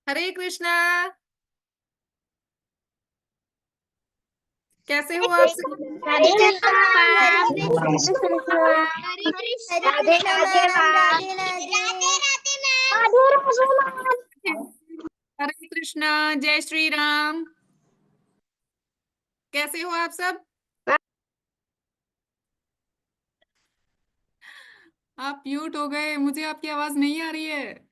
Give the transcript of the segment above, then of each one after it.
हरे कृष्णा। कैसे हो आप सब? Hare Krishna Hare ma'am. Krishna. Hare Krishna Radhe Radhe ma'am. Ma'am. Radhe Radhe. Radhe Radhe ma'am. Hare Krishna. जय श्री राम। कैसे हो आप सब? आप म्यूट हो गए, मुझे आपकी आवाज नहीं आ रही है।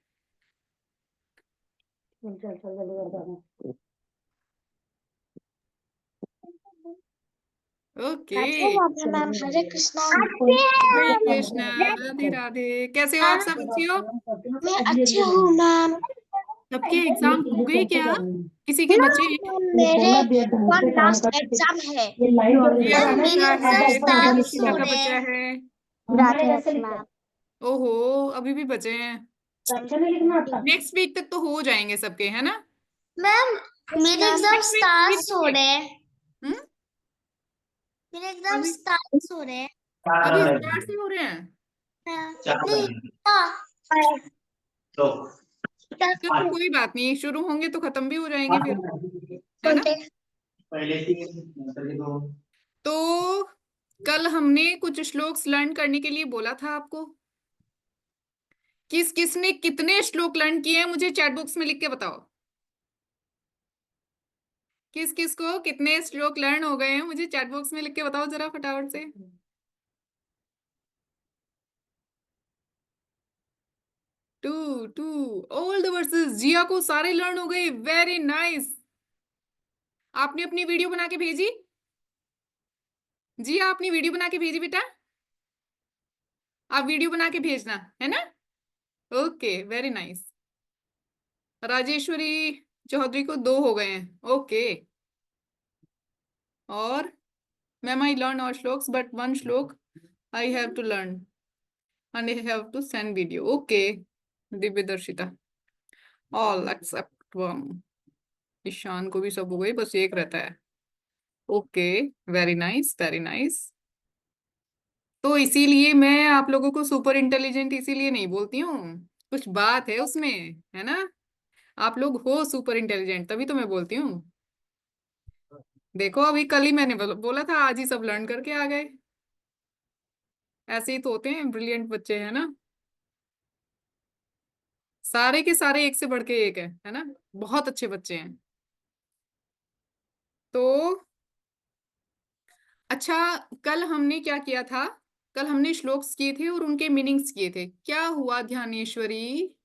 ओके। मैम हरे कृष्णा। हरे कृष्णा। राधे राधे। कैसे हो आप सब? अच्छे हो? मैं अच्छी हूँ मैम। सबके एग्जाम हो गए क्या? किसी के बचे हैं? मेरे वन लास्ट एग्जाम है। प्रिया का मैम मेरे बचा एग्जाम है, स्टार्ट दीपिका हो का रहे बचा हैं। है। राधे मैम। ओहो, अभी भी बचे हैं। नेक्स्ट वीक तक तो हो जाएंगे सबके, है ना? मैम मेरे एग्जाम नेक्स्ट वीक स्टार्ट हो मिलेंगे। रहे हैं। हम्म। मेरे एग्जाम अभी स्टार्ट हो रहे हैं। अभी स्टार्ट से हो रहे हैं। नहीं हाँ। चलो कोई बात नहीं, शुरू होंगे तो खत्म भी हो जाएंगे फिर, है ना? तो कल हमने कुछ श्लोक्स लर्न करने के लिए बोला था आपको। किस किसने कितने श्लोक लर्न किए हैं मुझे चैट बॉक्स में लिख के बताओ। किस किस को कितने श्लोक लर्न हो गए हैं मुझे चैट बॉक्स में लिख के बताओ जरा फटाफट से। 2 2। ऑल द वर्सेस जिया को सारे लर्न हो गए। Very nice. आपने अपनी वीडियो बना के भेजी? जिया अपनी वीडियो बना के भेजी बेटा। आप वीडियो बना के भेजना, है ना? Okay, very nice. Rajeshwari Chaudhary को 2 हो गए हैं। ओके। और मैम आई लर्न और shlokas but 1 shloka I have to learn and I have to send video. Okay. Divya Darshita all except 1। Ishan को भी सब हो गई, बस एक रहता है। Okay. Very nice, very nice. तो इसीलिए मैं आप लोगों को सुपर इंटेलिजेंट इसीलिए नहीं बोलती हूँ, कुछ बात है उसमें, है ना? आप लोग हो सुपर इंटेलिजेंट तभी तो मैं बोलती हूँ। देखो अभी कल ही मैंने बोला था, आज ही सब लर्न करके आ गए। ऐसे ही तो होते हैं ब्रिलियंट बच्चे, है ना? सारे के सारे एक से बढ़ के एक है ना? बहुत अच्छे बच्चे हैं। तो अच्छा, कल हमने क्या किया था? कल हमने श्लोक्स किए थे और उनके मीनिंग्स किए थे। क्या हुआ ध्यानेश्वरी?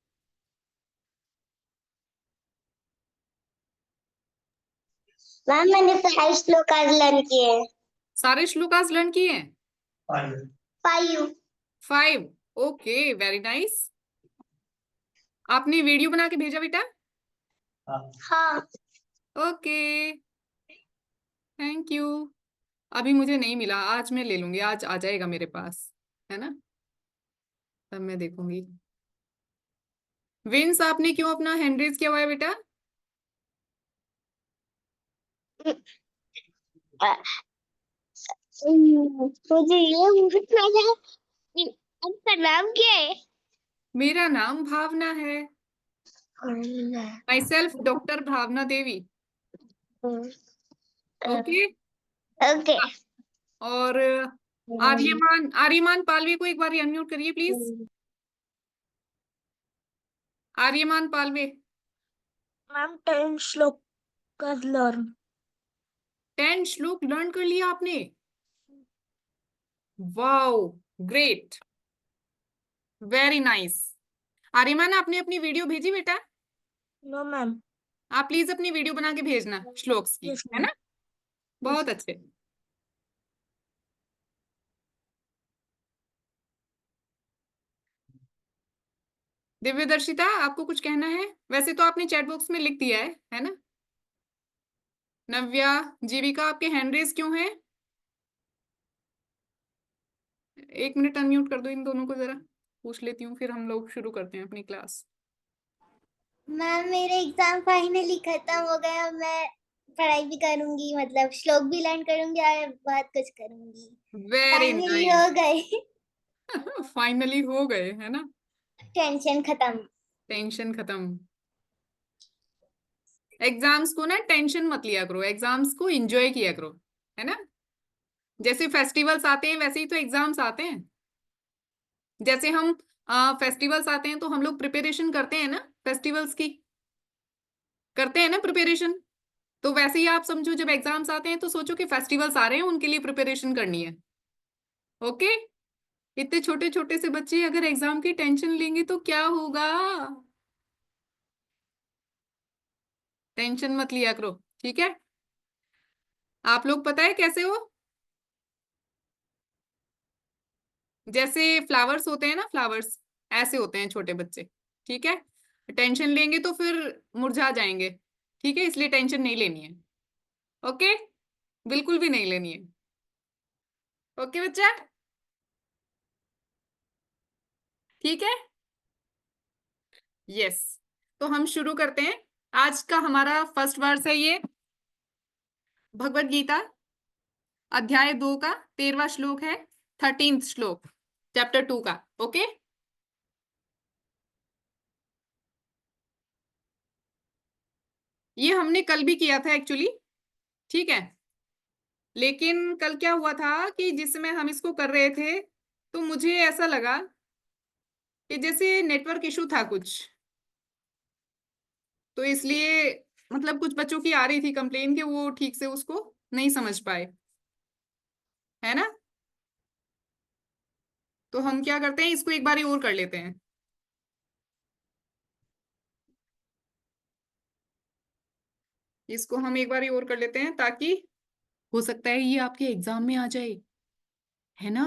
मैम मैंने 5 श्लोक आज लर्न किए हैं। सारे श्लोक आज लर्न किए हैं? 5। 5। Okay, very nice. आपने वीडियो बना के भेजा बेटा? हाँ। Okay, thank you. अभी मुझे नहीं मिला, आज मैं ले लूंगी, आज आ जाएगा मेरे पास, है ना? तब मैं देखूंगी। विंस आपने क्यों अपना हैंड रेज किया हुआ है बेटा? मुझे ये पूछना था कि आपका नाम क्या है? मेरा नाम भावना है। Myself doctor Bhavna Devi. Okay. Okay. और आर्यमान आर्यमान पालवे को एक बार अनम्यूट करिए प्लीज। आर्यमान पालवे। मैम 10 श्लोक का लर्न। 10 श्लोक लर्न कर लिया आपने? Wow, great, very nice. Aryaman आपने अपनी वीडियो भेजी बेटा? No ma'am. आप प्लीज अपनी वीडियो बना के भेजना श्लोक्स की, यस है मैम। ना? बहुत अच्छे। दिव्य दर्शिता आपको कुछ कहना है? वैसे तो आपने चैट बॉक्स में लिख दिया है ना? नव्या, जीविका, आपके हैंड रेज क्यों है? 1 मिनट अनम्यूट कर दो इन दोनों को जरा, पूछ लेती हूँ, फिर हम लोग शुरू करते हैं अपनी क्लास। मैम मेरे एग्जाम फाइनली खत्म हो गया। मैं पढ़ाई भी करूंगी, मतलब श्लोक भी लर्न करूंगी और बहुत कुछ करूंगी। Very finally nice. हो गए। फाइनली हो गए, है ना? टेंशन खत्म। टेंशन खत्म। एग्जाम्स को ना टेंशन मत लिया करो, एग्जाम्स को एंजॉय किया करो, है ना। जैसे फेस्टिवल्स आते हैं वैसे ही तो एग्जाम्स आते हैं। जैसे हम फेस्टिवल्स आते हैं तो हम लोग प्रिपरेशन करते हैं ना फेस्टिवल्स की, करते हैं ना प्रिपरेशन। तो वैसे ही आप समझो जब एग्जाम्स आते हैं तो सोचो कि फेस्टिवल्स आ रहे हैं, उनके लिए प्रिपरेशन करनी है। ओके। इतने छोटे छोटे से बच्चे अगर एग्जाम की टेंशन लेंगे तो क्या होगा। टेंशन मत लिया करो, ठीक है। आप लोग पता है कैसे हो, जैसे फ्लावर्स होते हैं ना, फ्लावर्स ऐसे होते हैं छोटे बच्चे, ठीक है। टेंशन लेंगे तो फिर मुरझा जाएंगे, ठीक है, इसलिए टेंशन नहीं लेनी है। ओके, बिल्कुल भी नहीं लेनी है। ओके बच्चा, ठीक है। यस, तो हम शुरू करते हैं। आज का हमारा फर्स्ट वर्स है ये भगवत गीता अध्याय 2 का 13वां श्लोक है, 13th श्लोक चैप्टर 2 का। ओके, ये हमने कल भी किया था एक्चुअली, ठीक है। लेकिन कल क्या हुआ था कि जिस समय हम इसको कर रहे थे तो मुझे ऐसा लगा कि जैसे नेटवर्क इशू था कुछ, तो इसलिए मतलब कुछ बच्चों की आ रही थी कंप्लेन कि वो ठीक से उसको नहीं समझ पाए, है ना। तो हम क्या करते हैं, इसको एक बार और कर लेते हैं। इसको हम एक बार और कर लेते हैं ताकि हो सकता है ये आपके एग्जाम में आ जाए, है ना।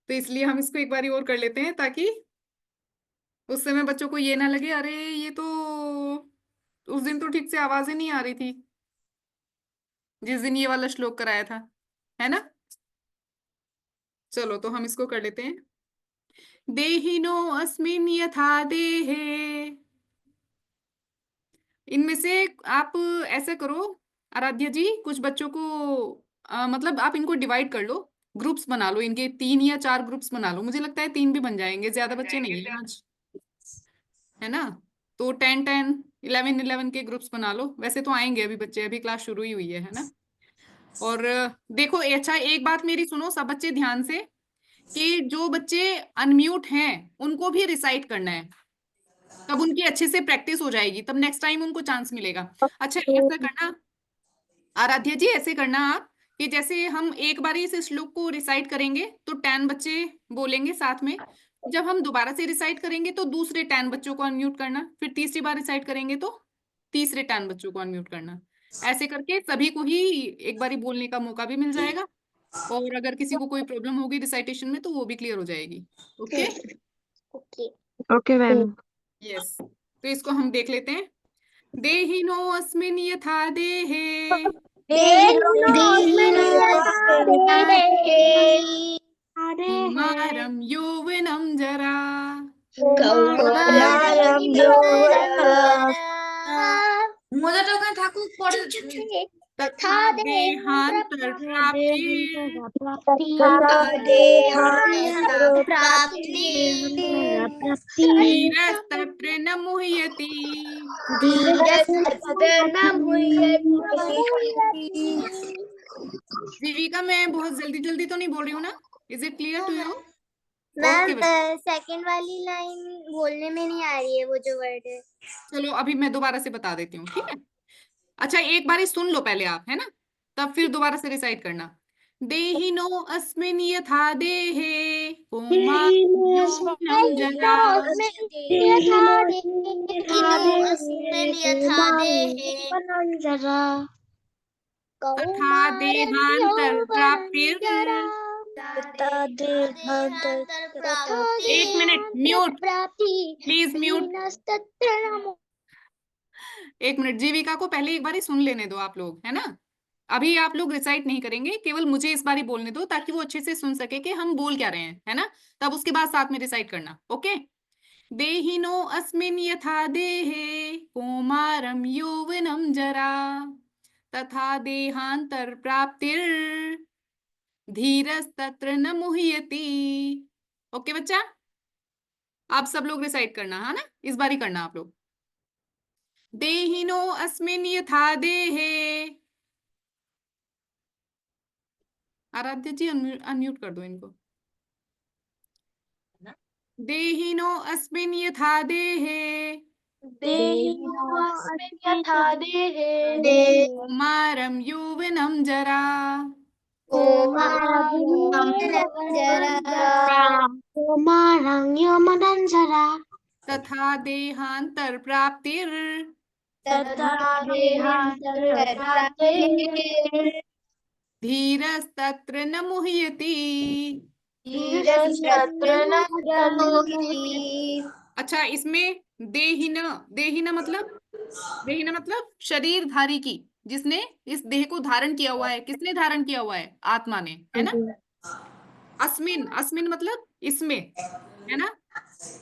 तो इसलिए हम इसको एक बार और कर लेते हैं ताकि उस समय बच्चों को ये ना लगे अरे ये तो उस दिन तो ठीक से आवाजें नहीं आ रही थी जिस दिन ये वाला श्लोक कराया था, है ना। चलो तो हम इसको कर लेते हैं। देहिनो अस्मिन् यथा देहे। इनमें से आप ऐसा करो आराध्या जी, कुछ बच्चों को मतलब आप इनको डिवाइड कर लो, ग्रुप्स बना लो, इनके 3 या 4 ग्रुप्स बना लो। मुझे लगता है 3 भी बन जाएंगे, ज्यादा बच्चे नहीं है आज, है ना। तो 10-10, 11-11 के ग्रुप्स बना लो। वैसे तो आएंगे अभी बच्चे, अभी क्लास शुरू ही हुई है ना। और देखो अच्छा एक बात मेरी सुनो सब बच्चे ध्यान से, कि जो बच्चे अनम्यूट हैं उनको भी रिसाइट करना है, तब उनकी अच्छे से प्रैक्टिस हो जाएगी, तब नेक्स्ट टाइम उनको चांस मिलेगा। अच्छा ऐसा करना आराध्या जी, ऐसे करना आप कि जैसे हम एक बार इस श्लोक को रिसाइट करेंगे तो 10 बच्चे बोलेंगे साथ में, जब हम दोबारा से रिसाइट करेंगे तो दूसरे 10 बच्चों को अनम्यूट करना, फिर तीसरी बार रिसाइट करेंगे तो तीसरे 10 बच्चों को अनम्यूट करना। ऐसे करके सभी को ही एक बारी बोलने का मौका भी मिल जाएगा, और अगर किसी को कोई प्रॉब्लम होगी रिसाइटेशन में तो वो भी क्लियर हो जाएगी। Okay. Okay. Okay ma'am. Yes, तो इसको हम देख लेते हैं। देहिनो अस्मिन् यथा देहे कौमारं यौवनं जरा कौमारं यौवनं মজাটা ওখানে থাকুক পরে तथा देहांतर प्राप्ति धीरस्तत्र न मुह्यति। जीविका मैं बहुत जल्दी जल्दी तो नहीं बोल रही हूँ ना, is it clear to you. Ma'am okay second वाली लाइन बोलने में नहीं आ रही है, वो जो वर्ड है। चलो अभी मैं दोबारा से बता देती हूँ, ठीक है। अच्छा एक बार सुन लो पहले आप, है ना, तब फिर दोबारा से रिसाइट करना। देहिनो अस्मिन् यथा देहे कौमारं जरा तथा देहांतर प्राप्तिर। एक मिनट म्यूट, प्लीज म्यूट। एक मिनट, जीविका को पहले एक बार सुन लेने दो आप लोग, है ना। अभी आप लोग रिसाइट नहीं करेंगे, केवल मुझे इस बारी बोलने दो ताकि वो अच्छे से सुन सके कि हम बोल क्या रहे हैं, है ना। तब उसके बाद साथ में रिसाइट करना। ओके। देहिनो अस्मिन् यथा देहे कौमारं यौवनं जरा तथा देहांतर प्राप्तिर धीरस्तत्र न मुह्यति। ओके बच्चा, आप सब लोग रिसाइट करना, है ना, इस बार ही करना आप लोग। देहिनो अस्मिन् यथा देहे। आराध्य जी अनम्यूट कर दो इनको। देहिनो अस्मिन् यथा देहे यथा देहे कौमारं यौवनं जरा कौमारं यौवनं जरा तथा देहांतर प्राप्तिर तथा देहान्तरप्राप्तिः धीरस्तत्र न मुह्यति। धीरस्तत्र न मुह्यति। अच्छा, इसमें देहिन मतलब शरीरधारी की, जिसने इस देह को धारण किया हुआ है। किसने धारण किया हुआ है? आत्मा ने, है ना। अस्मिन मतलब इसमें, है ना।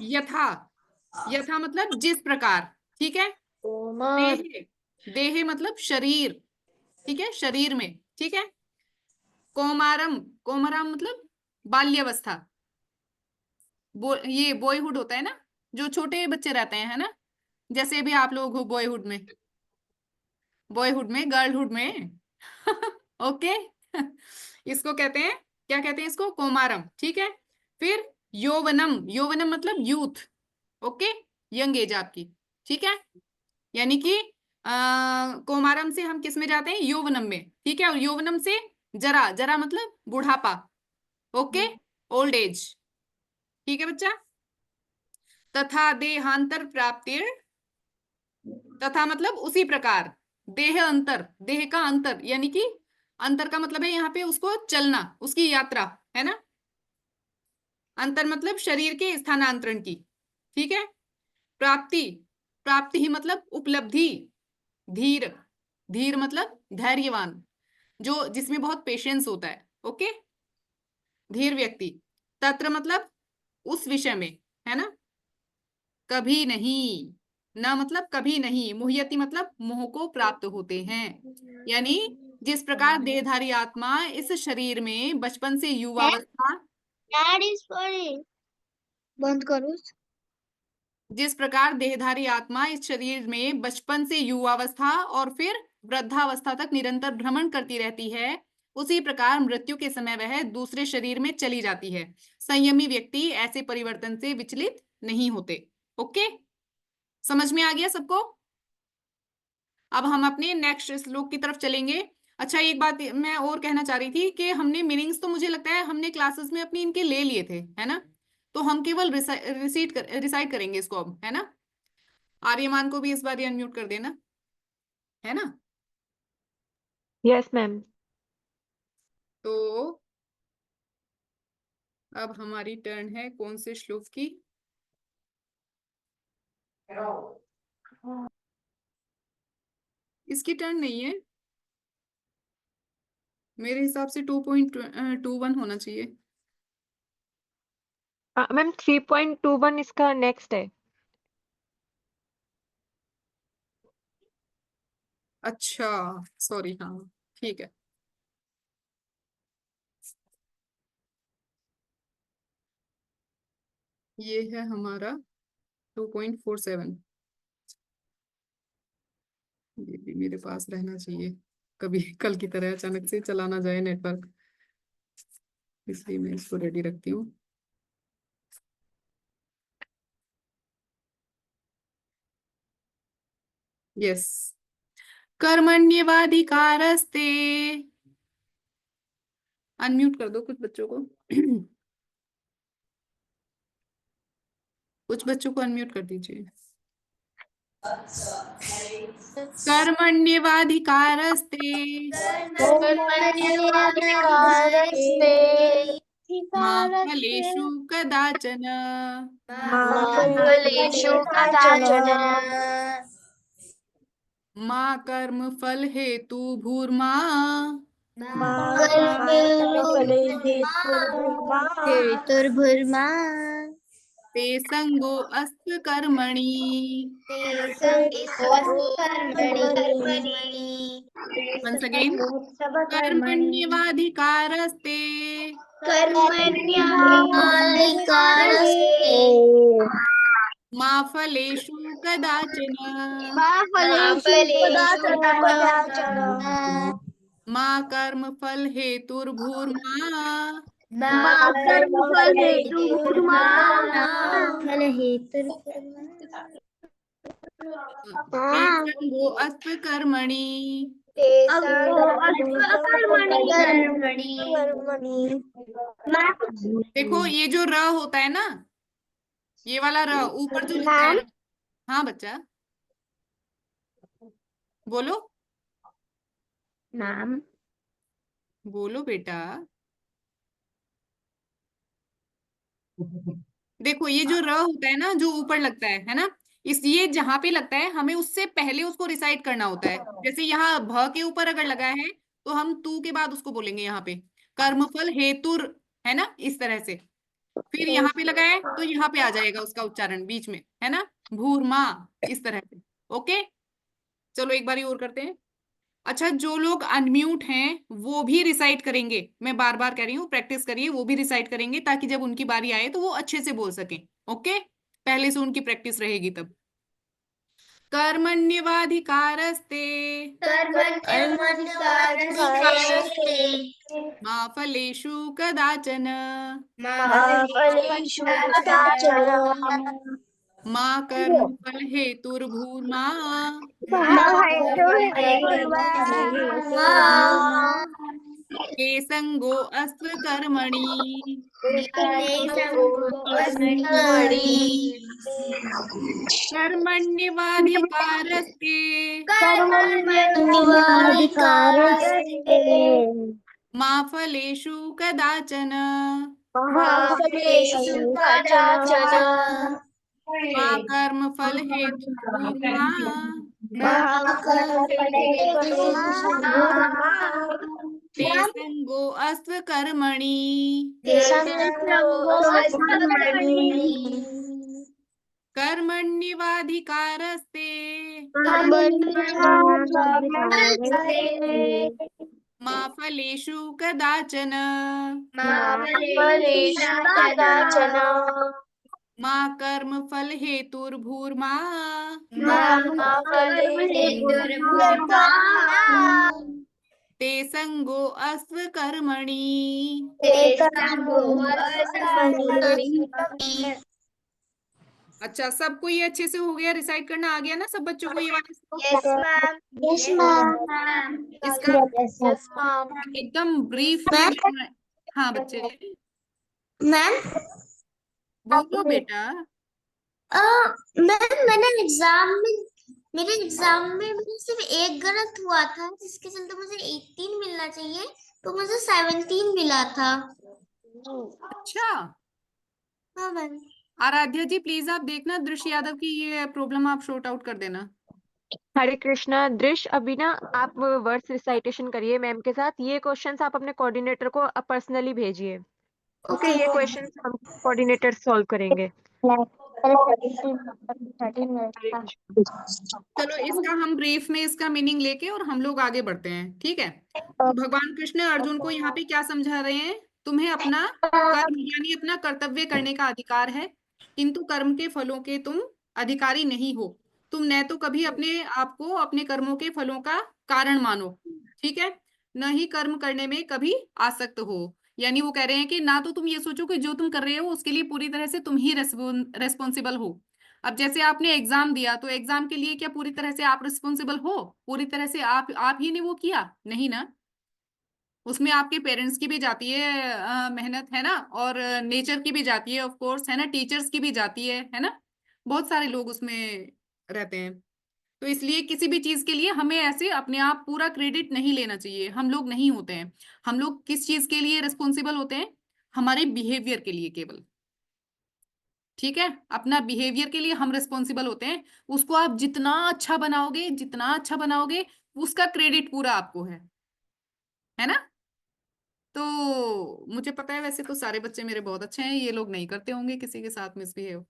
यथा मतलब जिस प्रकार, ठीक है। देह मतलब शरीर, ठीक है, शरीर में, ठीक है। कौमारम मतलब बाल्यावस्था, ये बॉयहुड होता है ना, जो छोटे बच्चे रहते हैं, है ना। जैसे भी आप लोग हो बॉयहुड में, गर्लहुड में ओके इसको कहते हैं, क्या कहते हैं इसको? कौमारम, ठीक है। फिर यौवनम मतलब यूथ, ओके, यंग एज आपकी, ठीक है। यानी कि कौमारम से हम किस में जाते हैं? यौवनम में, ठीक है। और यौवनम से जरा मतलब बुढ़ापा, ओके, ओल्ड एज, ठीक है बच्चा। तथा देहांतर प्राप्तिर, तथा मतलब उसी प्रकार, देह का अंतर, यानी कि अंतर का मतलब है यहाँ पे उसको चलना, उसकी यात्रा, है ना। अंतर मतलब शरीर के स्थानांतरण की, ठीक है। प्राप्ति ही मतलब उपलब्धि। धीर मतलब धैर्यवान, जो जिसमें बहुत पेशेंस होता है, ओके, धीर व्यक्ति। तत्र मतलब उस विषय में, है ना। कभी नहीं, न मतलब कभी नहीं, मुह्यति मतलब मोह को प्राप्त होते हैं। यानी जिस प्रकार देहधारी आत्मा इस शरीर में बचपन से युवावस्था, बंद करो। जिस प्रकार देहधारी आत्मा इस शरीर में बचपन से युवावस्था और फिर वृद्धावस्था तक निरंतर भ्रमण करती रहती है, उसी प्रकार मृत्यु के समय वह दूसरे शरीर में चली जाती है। संयमी व्यक्ति ऐसे परिवर्तन से विचलित नहीं होते। ओके, समझ में आ गया सबको? अब हम अपने नेक्स्ट श्लोक की तरफ चलेंगे। अच्छा, एक बात मैं और कहना चाह रही थी कि हमने मीनिंग्स तो मुझे लगता है हमने क्लासेस में अपनी इनके ले लिए थे, है ना। तो हम केवल रिसाइट करेंगे इसको अब, है ना। आर्यमान को भी इस बार अनम्यूट कर देना, है ना। Yes ma'am. तो अब हमारी टर्न है कौन से श्लोक की? इसकी टर्न नहीं है, मेरे हिसाब से 2.21 होना चाहिए। मैम 3.21 इसका नेक्स्ट है। अच्छा, सॉरी, हाँ ठीक है। ये है हमारा 2.47। ये भी मेरे पास रहना चाहिए, कभी कल की तरह अचानक से चला ना जाए नेटवर्क, इसलिए मैं इसको रेडी रखती हूँ। यस, कर्मण्येवाधिकारस्ते, अनम्यूट कर दो कुछ बच्चों को कुछ बच्चों को अनम्यूट कर दीजिए। कर्मण्येवाधिकारस्ते मा फलेषु कदाचन फलेषु कदाचन मा कर्म फल हेतु भूर्मा हेतुर्भुर्मा ते संगो अस्त कर्मणि। Once again, कर्मण्येवाधिकारस्ते मा फलेषु कदाचन मा कर्म फल हेतुर्भूर्मा तेषां अस्व कर्मणि। देखो ये जो र होता है ना, ये वाला र ऊपर जो लगता है ना। हाँ बच्चा बोलो मैम बोलो बेटा। देखो ये जो र होता है ना, जो ऊपर लगता है ना, इस ये जहां पे लगता है हमें उससे पहले उसको रिसाइट करना होता है। जैसे यहाँ भ के ऊपर अगर लगा है तो हम तू के बाद उसको बोलेंगे यहाँ पे कर्मफल हेतुर, है ना, इस तरह से। फिर यहाँ पे लगा है तो यहाँ पे आ जाएगा उसका उच्चारण बीच में, है ना, भूर्मा, इस तरह से। ओके चलो एक बारी और करते हैं। अच्छा जो लोग अनम्यूट हैं वो भी रिसाइट करेंगे, मैं बार बार कह रही हूँ, प्रैक्टिस करिए, वो भी रिसाइट करेंगे ताकि जब उनकी बारी आए तो वो अच्छे से बोल सकें। ओके पहले से उनकी प्रैक्टिस रहेगी तब। कर्मण्यवाधिकारस्ते मा फलेषु कदाचन मा कर्म फल हेतुर्भूर्मा के संगो अस्व कर्मणि। कर्मण्यवाधिकारस्ते मा फलेषु कदाचन मा कर्म फल हेतुर्भूर्मा ते संगो अस्व कर्मणि। कर्मण्यवाधिकारस्ते मा फलेषु कदाचन मा कर्म फल हेतुर्भूर्मा ते संगो अस्व कर्मणि। अच्छा सबको ये अच्छे से हो गया, रिसाइट करना आ गया ना सब बच्चों को ये वाला? इसका एकदम ब्रीफ में हाँ बच्चे मैम बोलो बेटा। मैम मेरे एग्जाम में मुझे सिर्फ एक गलत हुआ था जिसके चलते मुझे 18 मिलना चाहिए, तो मुझे 17 मिला था। अच्छा हाँ मैम। आराध्या जी प्लीज आप देखना दृश्य यादव की ये प्रॉब्लम आप शॉर्ट आउट कर देना। हरे कृष्णा दृश्य, अभी ना आप वर्ड्स रिसाइटेशन करिए मैम के साथ। ये क्वेश्चंस आप अपने कोऑर्डिनेटर को पर्सनली भेजिए। ओके ये क्वेश्चंस हम कोऑर्डिनेटर सॉल्व करेंगे। चलो इसका हम ब्रीफ में इसका मीनिंग लेके और हम लोग आगे बढ़ते हैं, ठीक है। तो भगवान कृष्ण अर्जुन को यहाँ पे क्या समझा रहे हैं, तुम्हें अपना कर्म यानी अपना कर्तव्य करने का अधिकार है, किंतु कर्म के फलों के तुम अधिकारी नहीं हो। तुम न तो कभी अपने आप को अपने कर्मों के फलों का कारण मानो, ठीक है, न ही कर्म करने में कभी आसक्त हो। यानी वो कह रहे हैं कि ना तो तुम ये सोचो कि जो तुम कर रहे हो उसके लिए पूरी तरह से तुम ही रेस्पॉन्सिबल हो। अब जैसे आपने एग्जाम दिया तो एग्जाम के लिए क्या पूरी तरह से आप रिस्पॉन्सिबल हो? पूरी तरह से आप ही ने वो किया नहीं ना, उसमें आपके पेरेंट्स की भी जाती है मेहनत, है ना, और नेचर की भी जाती है ऑफ कोर्स, है ना, टीचर्स की भी जाती है ना, बहुत सारे लोग उसमें रहते हैं। तो इसलिए किसी भी चीज के लिए हमें ऐसे अपने आप पूरा क्रेडिट नहीं लेना चाहिए, हम लोग नहीं होते हैं। हम लोग किस चीज के लिए रिस्पॉन्सिबल होते हैं? हमारे बिहेवियर के लिए केवल, ठीक है, अपना बिहेवियर के लिए हम रिस्पॉन्सिबल होते हैं। उसको आप जितना अच्छा बनाओगे, जितना अच्छा बनाओगे, उसका क्रेडिट पूरा आपको है ना। तो मुझे पता है वैसे तो सारे बच्चे मेरे बहुत अच्छे हैं, ये लोग नहीं करते होंगे किसी के साथ मिसबिहेव,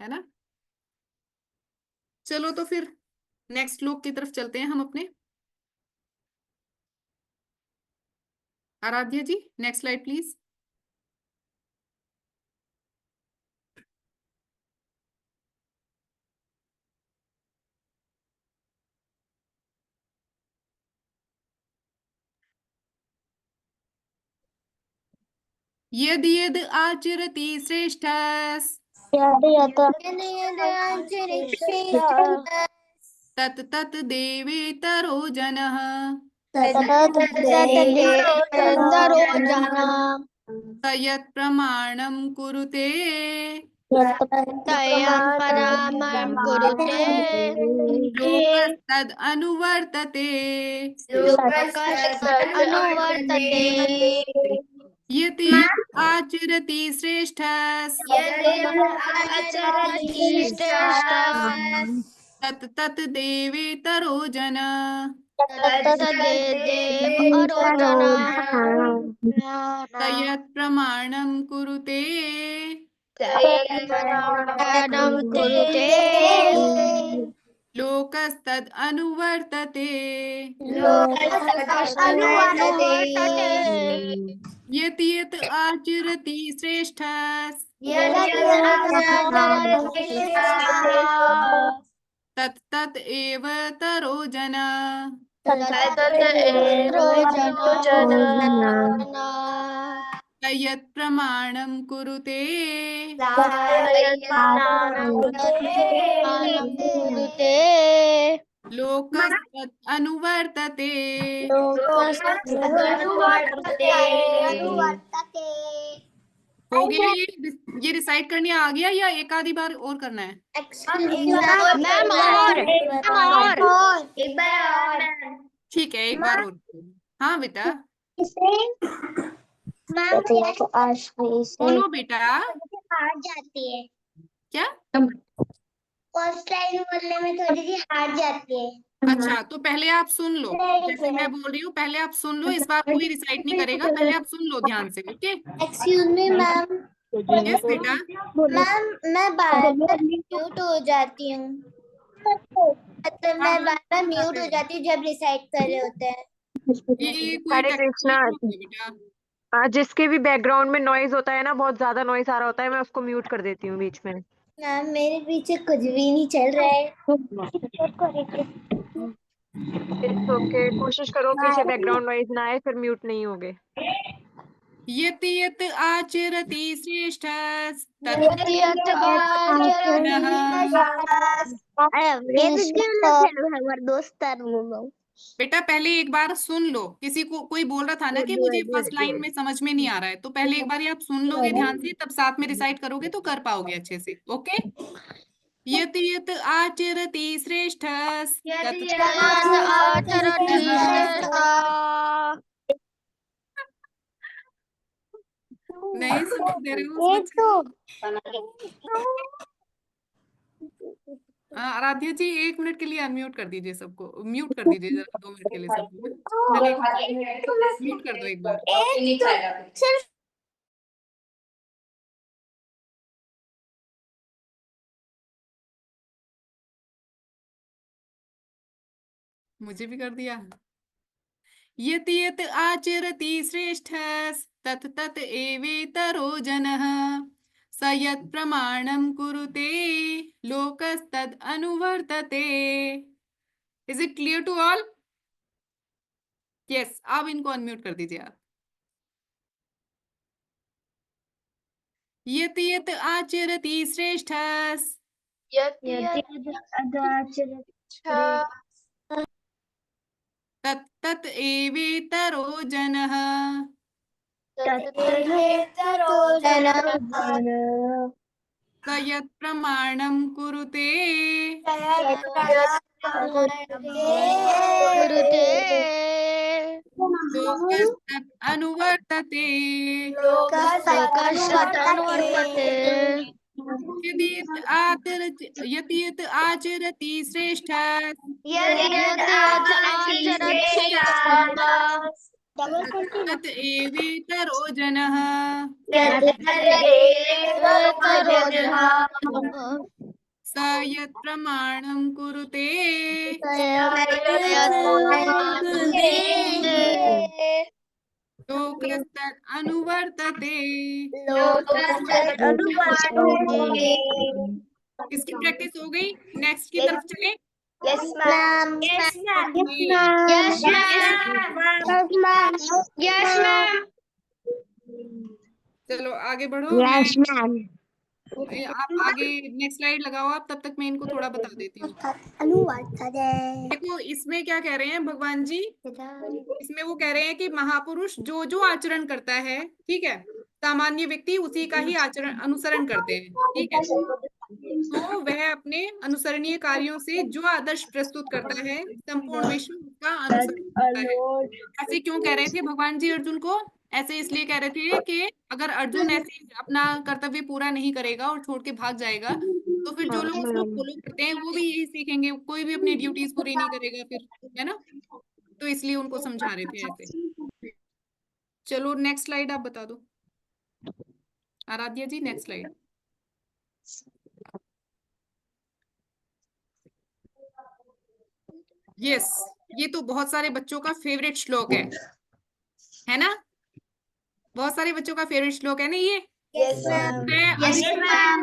है ना। चलो तो फिर नेक्स्ट श्लोक की तरफ चलते हैं हम अपने। आराध्या जी नेक्स्ट स्लाइड प्लीज। यद् यद् आचरति श्रेष्ठः तत् तत् देवेतरो जनः स यत् प्रमाणं कुरुते लोकस्तद् अनुवर्तते यत् यत् आचरति श्रेष्ठः तत् तत् देवेतरो जनः स यत् प्रमाणं कुरुते लोकस्तद् अनुवर्तते यत् यत् आचरति श्रेष्ठः तत् तत् एव तरो जनः स यत् प्रमाणं कुरुते लोकस्तद् अनुवर्तते हो गया ये रिसाइट करने आ गया या एक आधी बार और करना है? ठीक है, एक बार और। हाँ बेटा बोलो बेटा। हार जाती है क्या? फर्स्ट लाइन बोलने में थोड़ी सी हार जाती है। अच्छा, तो पहले आप सुन लो, जैसे मैं बोल रही हूँ पहले आप सुन लो, इस बार कोई रिसाइट नहीं करेगा, पहले आप सुन लो ध्यान से। Okay? Excuse me ma'am. Yes बेटा। मैम मैं बार बार म्यूट हो जाती हूँ, मतलब मैं बार बार म्यूट हो जाती हूँ जब रिसाइट कर रहे होते हैं। ये कोई हरे कृष्णा। टेक्निक है बेटा। जिसके भी बैकग्राउंड में नॉइज होता है ना, बहुत ज्यादा नॉइज आ रहा होता है, मैं उसको म्यूट कर देती हूँ बीच में। मैम मेरे पीछे कुछ भी नहीं चल रहा है। ओके, कोशिश करो पीछे बैकग्राउंड नॉइज ना आए, फिर म्यूट नहीं होगे। यत् यत् आचरति श्रेष्ठः बेटा पहले एक बार सुन लो। किसी को कोई बोल रहा था ना कि मुझे फर्स्ट लाइन में समझ में नहीं आ रहा है, तो पहले एक बार आप सुन लोगे ध्यान से, तब साथ में रिसाइट करोगे तो कर पाओगे अच्छे से। ओके? यत् यत् आचरति श्रेष्ठः नहीं समझ दे रहे हो उस आराध्या जी 1 मिनट के लिए अनम्यूट कर दीजिए सबको, म्यूट कर दीजिए जरा 2 मिनट के लिए सबको। म्यूट कर दो एक बार। मुझे भी कर दिया। यत् यत् आचरति श्रेष्ठः तत् तत् एवेतरो जनः स यत् प्रमाणं कुरुते लोकस्तद् अनुवर्तते। Is it clear to all? Yes, अब इनको अनम्यूट कर दीजिए आप। यत् यत् आचरति श्रेष्ठः तत् तत् एवेतरो जनः स यत् प्रमाणं कुरुते लोकस्तद् अनुवर्तते। यत् यत् आचरति श्रेष्ठः तत् एवेतरो जनः स यत् प्रमाणं कुरुते लोकस्तद् अनुवर्तते। इसकी प्रैक्टिस हो गई, नेक्स्ट की तरफ चले। चलो आगे बढ़ो। Yes ma'am. आप आगे नेक्स्ट स्लाइड लगाओ आप, तब तक मैं इनको थोड़ा बता देती हूँ। अनुवाद करें। देखो इसमें क्या कह रहे हैं भगवान जी, इसमें वो कह रहे हैं कि महापुरुष जो जो आचरण करता है, ठीक है, सामान्य व्यक्ति उसी का ही आचरण अनुसरण करते हैं, ठीक है। तो वह अपने अनुसरणीय कार्यों से जो आदर्श प्रस्तुत करता है, संपूर्ण विश्व उसका अनुसरण करता है। ऐसे क्यों कह रहे थे भगवान जी अर्जुन को? ऐसे इसलिए कह रहे थे कि अगर अर्जुन ऐसे अपना कर्तव्य पूरा नहीं करेगा और छोड़ के भाग जाएगा, तो फिर जो लोग उसको फॉलो करते हैं वो भी यही सीखेंगे, कोई भी अपनी ड्यूटीज पूरी नहीं करेगा फिर, है ना। तो इसलिए उनको समझा रहे थे ऐसे। चलो नेक्स्ट स्लाइड आप बता दो आराध्या जी, नेक्स्ट स्लाइड। यस, ये तो बहुत सारे बच्चों का फेवरेट श्लोक है ना। बहुत सारे बच्चों का फेवरेट श्लोक है ना ये। Yes ma'am.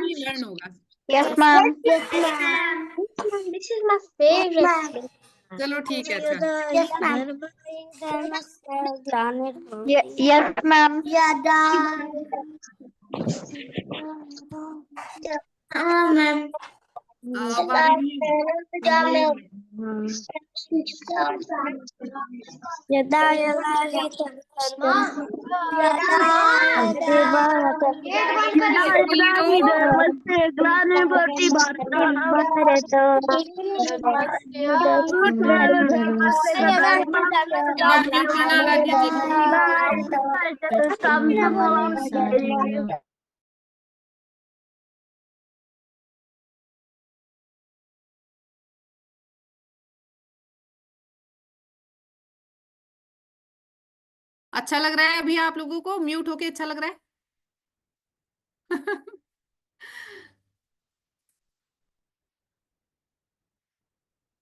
लर्न होगा। Yes ma'am. This is my favourite. चलो ठीक है, अच्छा। Yes ma'am. Yes ma'am. हाँ मैम। वाणी, यदा यदा हि धर्मस्य ग्लानिर्भवति एक बार म्यूट करना आराध्या जी। अच्छा लग रहा है अभी आप लोगों को म्यूट होके? अच्छा लग रहा है?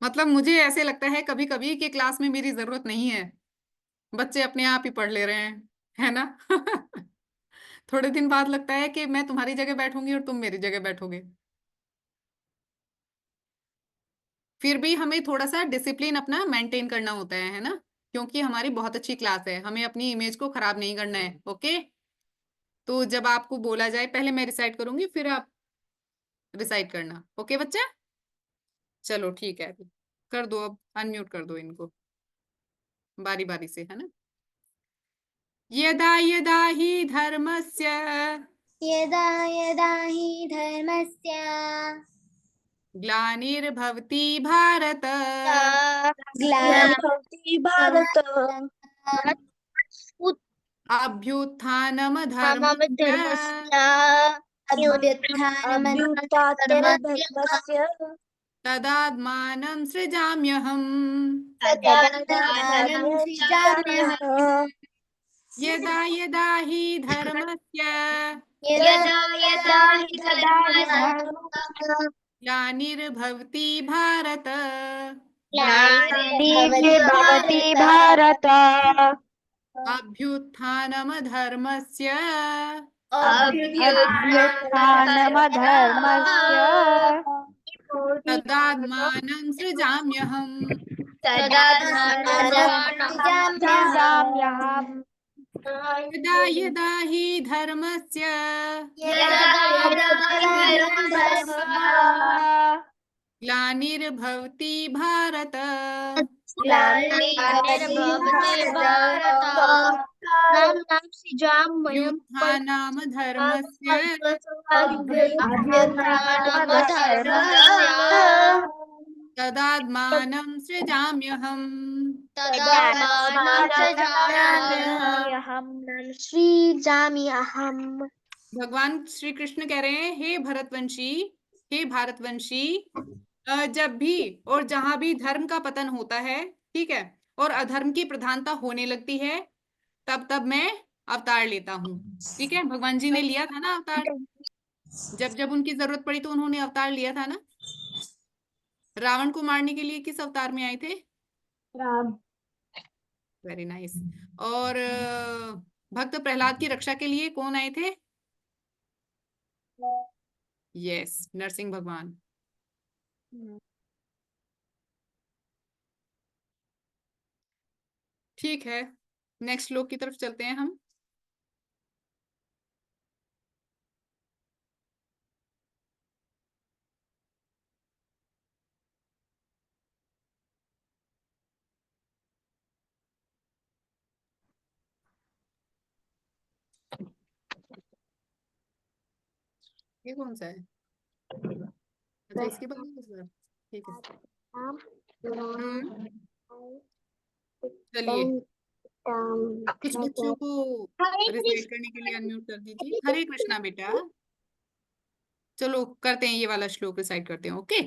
मतलब मुझे ऐसे लगता है कभी कभी कि क्लास में मेरी जरूरत नहीं है, बच्चे अपने आप ही पढ़ ले रहे हैं, है ना। थोड़े दिन बाद लगता है कि मैं तुम्हारी जगह बैठूंगी और तुम मेरी जगह बैठोगे। फिर भी हमें थोड़ा सा डिसिप्लिन अपना मेंटेन करना होता है ना, क्योंकि हमारी बहुत अच्छी क्लास है, हमें अपनी इमेज को खराब नहीं करना है। ओके, तो जब आपको बोला जाए, पहले मैं रिसाइट करूंगी फिर आप रिसाइट करना। ओके बच्चा, चलो ठीक है, कर दो अब, अनम्यूट कर दो इनको बारी बारी से, है ना। यदा यदा हि धर्मस्य यदा यदा हि धर्मस्य ग्लानिर्भवति भारत ग्लानिर्भवति भारत अभ्युत्थानम धर्मस्य अभ्युत्थानमधर्मस्य तदात्मानं सृजाम्यहम्। तदात्मानं सृजाम्यहम्। यदा यदा हि धर्मस्य यदा यदा हि धर्मस्य ग्लानिर्भवति भारत ग्लानिर्भवति भारत अभ्युत्थानम धर्मस्य अभ्युत्थानमधर्मस्य तदात्मानं सृजाम्यहम्। सृजाम्यहम्। यदा यदा हि धर्मस्य ग्लानिर्भवति भारत अभ्युत्थानम धर्मस्य तदात्मानं सृजाम्यहम्। सृजाम्यहम्। भगवान श्री कृष्ण कह रहे हैं, हे भरतवंशी, हे भारतवंशी, जब भी और जहां भी धर्म का पतन होता है, ठीक है, और अधर्म की प्रधानता होने लगती है, तब तब मैं अवतार लेता हूँ। ठीक है, भगवान जी ने लिया था ना अवतार, जब जब उनकी जरूरत पड़ी तो उन्होंने अवतार लिया था ना। रावण को मारने के लिए किस अवतार में आए थे? राम। Very nice. और भक्त प्रहलाद की रक्षा के लिए कौन आए थे? यस, नरसिंह भगवान। ठीक है, नेक्स्ट श्लोक की तरफ चलते हैं हम। ये कौन सा है? अच्छा इसके बाद में इस बार ठीक है। चलिए कुछ बच्चों को रिसाइट करने के लिए अनम्यूट कर दीजिए। हरे कृष्णा बेटा, चलो करते हैं ये वाला श्लोक रिसाइट करते हैं। ओके।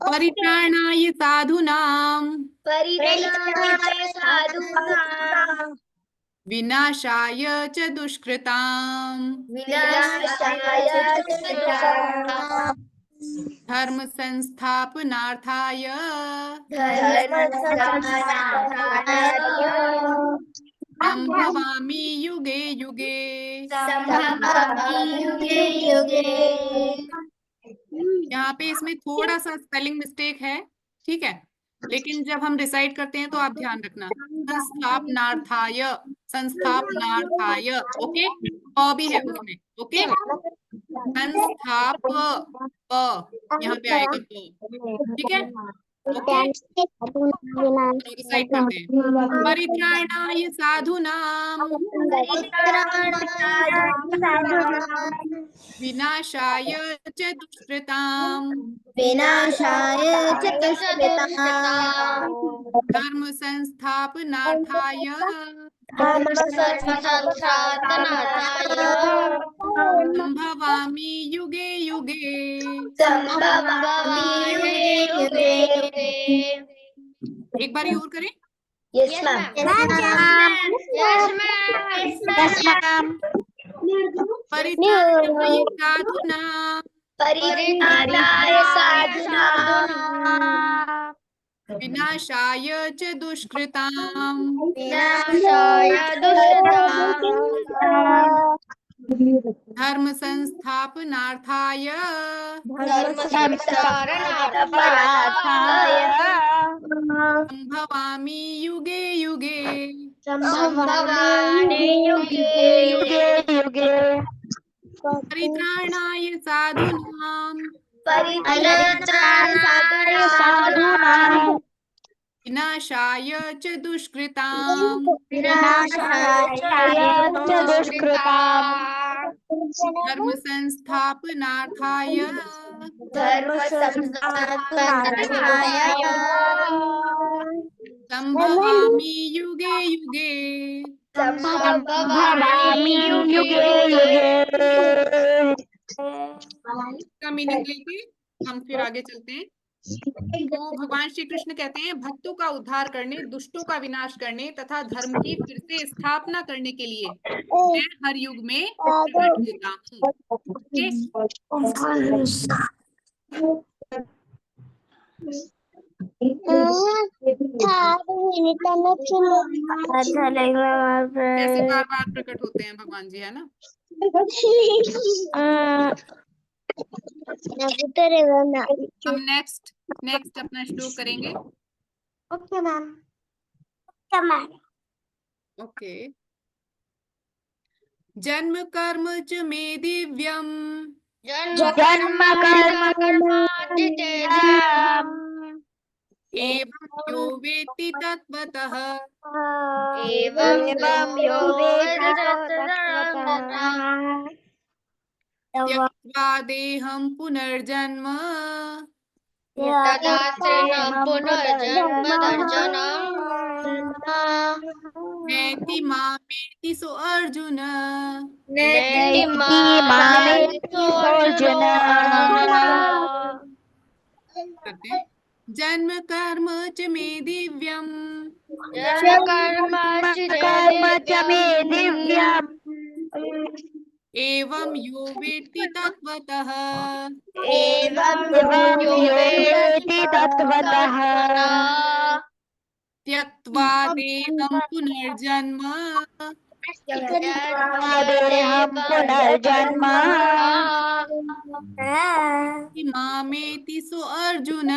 परित्राणाय साधूनां परित्राणाय साधूनां विनाशाय च दुष्कृतां विनाशाय दुष्कृतां धर्म संस्थापनार्थाय धर्म संस्थापनार्थाय संभवामि युगे युगे। संभवामि युगे युगे। यहाँ पे इसमें थोड़ा सा स्पेलिंग मिस्टेक है, ठीक है, लेकिन जब हम डिसाइड करते हैं तो आप ध्यान रखना संस्थापनार्थाय, संस्थापनार्थाय। ओके, प भी है उसमें। ओके, संस्थाप यहाँ पे आएगा प, ठीक है। ओके, डिसाइड करते हैं। परित्राणाय साधूनां विनाशाय च दुष्कृतां विनाशाय च दुष्कृतां धर्म संस्थापनार्थाय धर्म संस्थापनार्थाय संभवामि युगे युगे। संभवामि युगे युगे। एक बार और करें। Yes ma'am. परित्राणाय साधूनां परित्राणाय साधूनां विनाशाय च दुष्कृतां विनाशाय दुष्कृतां धर्म संस्थापनार्थाय धर्म संस्थापनार्थाय संभवामि युगे युगे। संभवामि युगे युगे। परित्राणाय साधूनां परित्राणाय साधूनां विनाशाय च दुष्कृतां विनाशाय दुष्कृतां धर्म संस्थापनार्थाय धर्म संस्थापनार्थाय संभवामि युगे युगे। संभवामि युगे युगे। का मीनिंग लेके हम फिर आगे चलते हैं। तो भगवान श्री कृष्ण कहते हैं भक्तों का उद्धार करने, दुष्टों का विनाश करने तथा धर्म की फिर से स्थापना करने के लिए मैं हर युग में प्रकट होता हूँ। ओके? कैसे बार बार प्रकट होते हैं भगवान जी, है ना। हम नेक्स्ट अपना श्लोक करेंगे। Okay ma'am. ओके। जन्म कर्म च मे दिव्यम जन्म कर्म एवं यो वेत्ति तत्त्वतः एवं यो वेत्ति तत्त्वतः त्यक्त्वा देहं पुनर्जन्म नैति मामेति सो अर्जुन। करते हैं। जन्म कर्म च मे दिव्यम एवं यो वेत्ति तत्त्वतः त्यक्त्वा देहं पुनर्जन्म मामेति सो अर्जुन।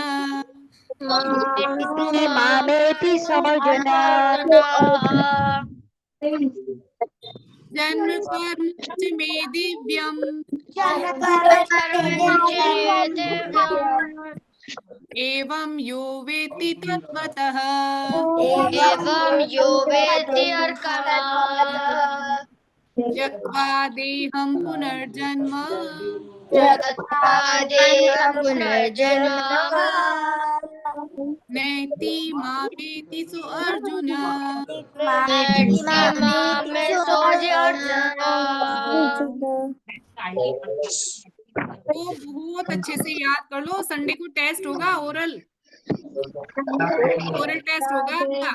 जन्म कर्म च मे दिव्यम एवं यो वेत्ति तत्त्वतः त्यक्त्वा देहं पुनर्जन्म त्यक्त्वा पुनर्जन्म नैति मामेति सो अर्जुन। तो बहुत अच्छे से याद कर लो, संडे को टेस्ट होगा, ओरल टेस्ट होगा आपका।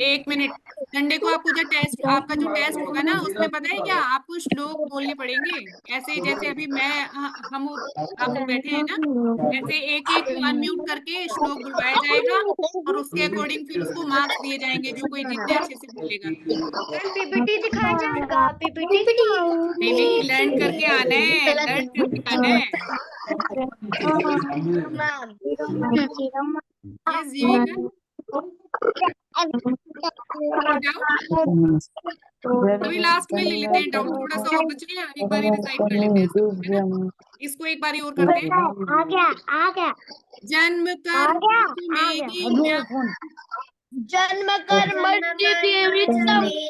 एक मिनट, संडे को आपको जो टेस्ट, आपका जो टेस्ट होगा ना, उसमें पता है क्या, आपको श्लोक बोलने पड़ेंगे। ऐसे जैसे अभी मैं हम आप लोग बैठे हैं ना, ऐसे एक एक को अनम्यूट करके श्लोक बुलवाया जाएगा और उसके अकॉर्डिंग फिर उसको मार्क्स दिए जाएंगे, जो कोई जितने अच्छे से बोलेगा। पीपीटी दिखाया जाएगा, पीपीटी नहीं नहीं, लर्न करके आना है, लर्न करके आना है। ये जीविका, अभी लास्ट में ले लेते हैं डाउट, थोड़ा सा और बच गया, एक बार रिसाइट कर लेते हैं सब, है ना। इसको एक बारी और करते हैं। आ गया जन्म कर्म जन्म कर्म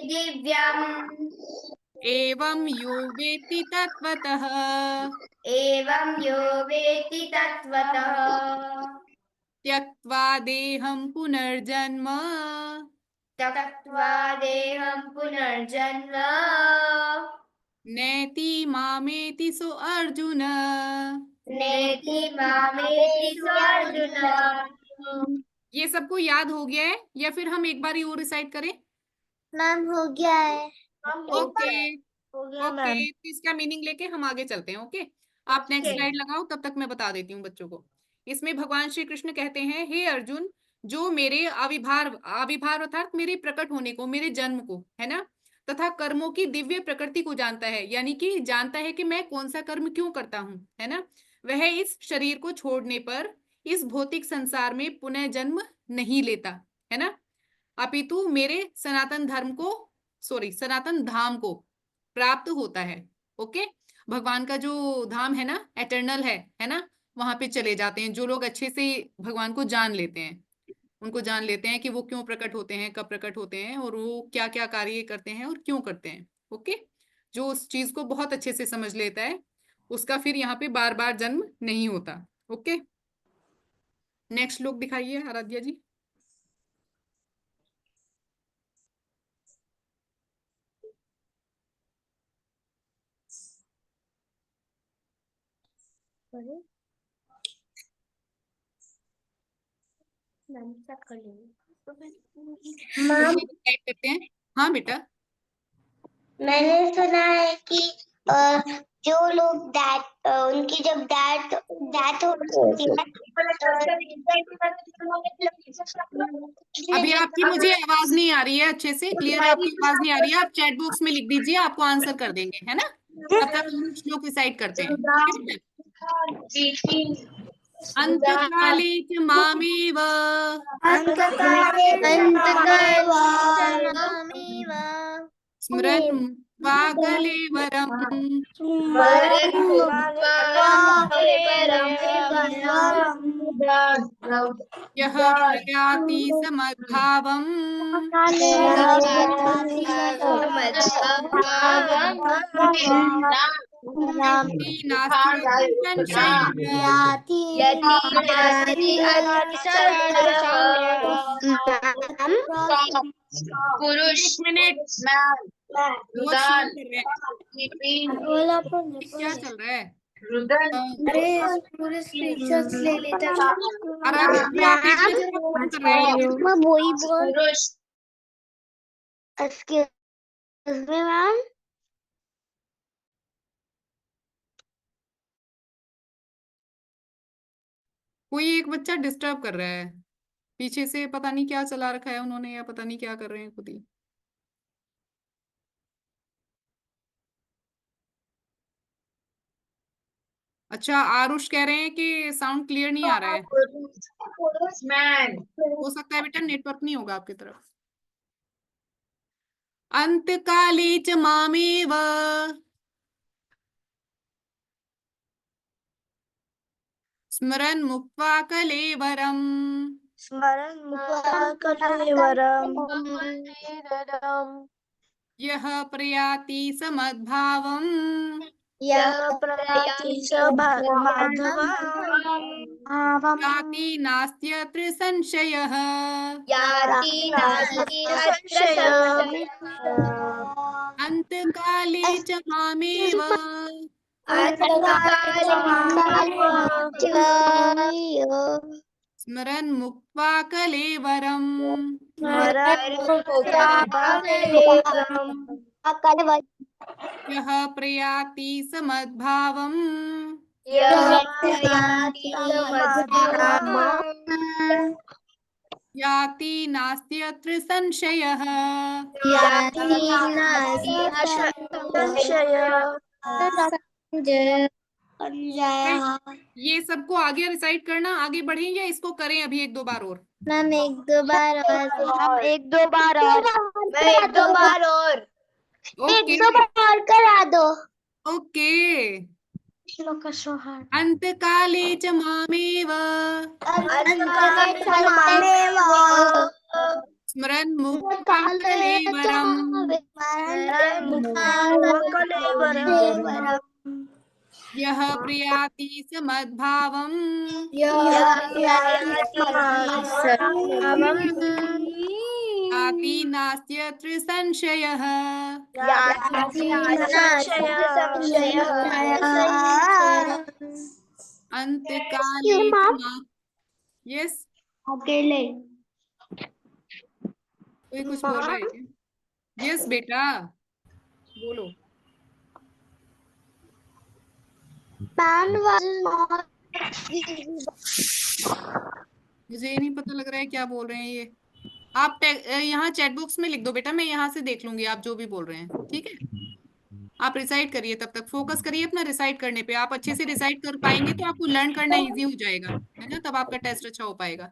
दिव्यम् एवं यो वेत्ति तत्त्वतः एवं यो वेत्ति तत्त्वतः त्यक्त्वा देहं पुनर्जन्म त्यक्त्वा देहं पुनर्जन्म नैति मामेति सो अर्जुन। नेति मामेति सो अर्जुन। ये सबको याद हो गया है या फिर हम एक बार और रिसाइट करें? मैम हो गया है। ओके ओके, तो इसका मीनिंग लेके हम आगे चलते हैं। ओके, आप नेक्स्ट स्लाइड लगाओ, तब तक मैं बता देती हूँ बच्चों को। इसमें भगवान श्री कृष्ण कहते हैं, हे अर्जुन, जो मेरे आविर्भाव अर्थात मेरे प्रकट होने को, मेरे जन्म को, है ना, तथा कर्मों की दिव्य प्रकृति को जानता है, यानी कि जानता है कि मैं कौन सा कर्म क्यों करता हूँ, है ना, वह इस शरीर को छोड़ने पर इस भौतिक संसार में पुनः जन्म नहीं लेता, है ना, अपितु मेरे सनातन धाम को प्राप्त होता है। ओके, भगवान का जो धाम है ना, एटर्नल है ना, वहां पे चले जाते हैं जो लोग अच्छे से भगवान को जान लेते हैं। उनको जान लेते हैं कि वो क्यों प्रकट होते हैं, कब प्रकट होते हैं, और वो क्या क्या कार्य करते हैं और क्यों करते हैं। ओके, जो उस चीज को बहुत अच्छे से समझ लेता है, उसका फिर यहाँ पे बार बार जन्म नहीं होता। ओके, नेक्स्ट श्लोक दिखाइए आराध्या जी। करते हैं। हाँ बेटा, मैंने सुना है कि जो लोग उनकी जब डेथ होती है, अभी आपकी मुझे आवाज नहीं आ रही है अच्छे से, क्लियर आपकी आवाज नहीं आ रही है, आप चैट बॉक्स में लिख दीजिए, आपको आंसर कर देंगे, है ना। तब तक हम श्लोक रिसाइट करते हैं। अंतकाले च मामेव स्मरन् मुक्त्वा कलेवरम् यः प्रयाति समद्भावम् नास्ति पुरुष मिनट बहुत क्या चल रहा है? अरे पूरे स्क्रीनशॉट्स ले लेते हैं। मैं वही बोल। पुरुष Excuse me, मैम। कोई एक बच्चा डिस्टर्ब कर रहा है पीछे से, पता नहीं क्या चला रखा है उन्होंने, या पता नहीं क्या कर रहे हैं खुद ही। अच्छा, आरुष कह रहे हैं कि साउंड क्लियर नहीं आ रहा है। मैन हो सकता है बेटा नेटवर्क नहीं होगा आपकी तरफ। अंतकाले च मामेव स्मरन् मुक्त्वा कलेवरम् यः प्रयाति समद्भावम् यः प्रयाति याति नास्त्यत्र संशयः याति नास्ति अन्तकाले च मामेव स्मरन् मुक्त्वा कलेवरम् यः प्रयाति समद्भावम् याति नास्त्यत्र संशयः ये सबको आगे रिसाइट करना, आगे बढ़ें या इसको करें अभी एक दो बार और? मैम एक दो बार और एक दो बार और ओके करा दो। ओके। अंतकाले च मामेव स्मरन् मुक्त्वा कलेवरम् यः प्रयाति समद्भावम् याति नास्त्यत्र संशयः अंतकाले च यस अकेले कोई कुछ बोल रहा है क्या? यस बेटा बोलो। मुझे ये नहीं पता लग रहा है क्या बोल रहे हैं ये। आप यहाँ चैट बॉक्स में लिख दो बेटा, मैं यहाँ से देख लूंगी आप जो भी बोल रहे हैं, ठीक है? आप रिसाइट करिए, तब तक फोकस करिए अपना रिसाइट करने पे। आप अच्छे से रिसाइट कर पाएंगे तो आपको लर्न करना इजी हो जाएगा, है ना? तब आपका टेस्ट अच्छा हो पाएगा।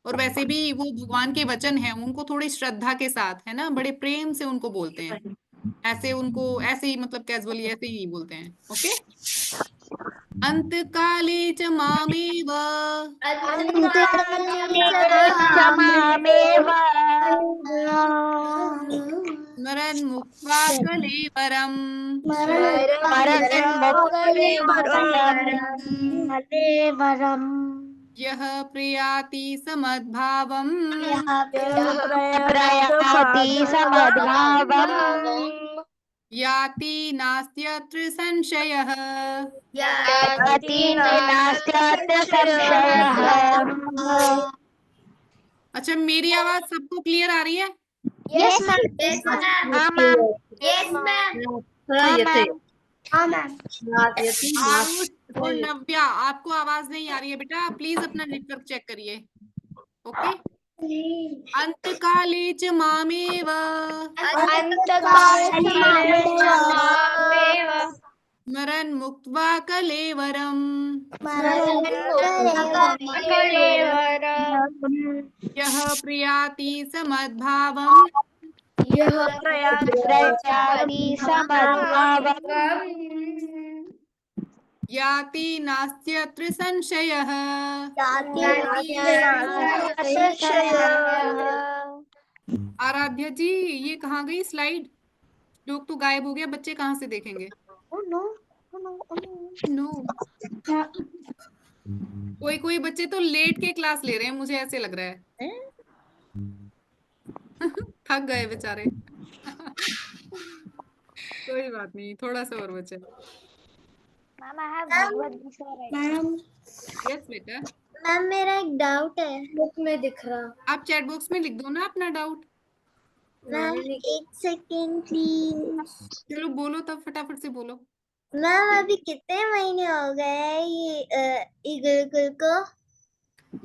और वैसे भी वो भगवान के वचन हैं, उनको थोड़ी श्रद्धा के साथ, है ना, बड़े प्रेम से उनको बोलते हैं। ऐसे उनको ऐसे ही मतलब कैजुअली ऐसे ही बोलते हैं। ओके। अंतकाले च मामेव स्मरन् मुक्त्वा कलेवरम् यः प्रयाति समद्भावम् याति नास्त्यत्र संशयः। अच्छा, मेरी आवाज सबको क्लियर आ रही है? आरुष और नव्या, आपको आवाज नहीं आ रही है बेटा, प्लीज अपना नेटवर्क चेक करिए। ओके। अंतकाले च मामेव स्मरन् मुक्त्वा कलेवरम् यः प्रयाति समद्भावम् याति नास्त्यत्र संशयः। आराध्या जी, ये कहाँ गई स्लाइड? लोग तो गायब हो गया, बच्चे कहाँ से देखेंगे? नो। कोई बच्चे तो लेट के क्लास ले रहे हैं, मुझे ऐसे लग रहा है। थक गए बेचारे। कोई बात नहीं, थोड़ा सा और बचे। मैम यस बेटा। मैम मेरा एक डाउट है, बुक में दिख रहा। आप चैट बॉक्स में लिख दो ना अपना डाउट। मैम एक सेकेंड प्लीज। चलो बोलो, तब फटाफट से बोलो। मैम अभी कितने महीने हो गए ये गुरुकुल को?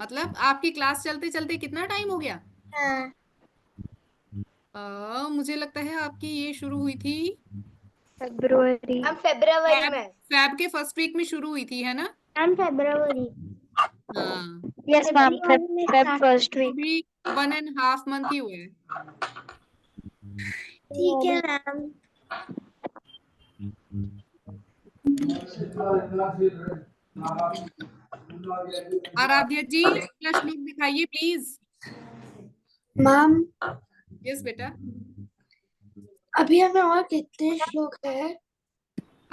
मतलब आपकी क्लास चलते चलते कितना टाइम हो गया? हाँ मुझे लगता है आपकी ये शुरू हुई थी फरवरी फैब के फर्स्ट वीक में शुरू हुई थी, है ना? मैम फरवरी। हाँ, yes ma'am Feb first week. अभी 1.5 मंथ ही हुए हैं। ठीक है मैम। आराध्या जी, अपना श्लोक दिखाइए प्लीज। मैम यस बेटा। अभी हमें और कितने श्लोक है?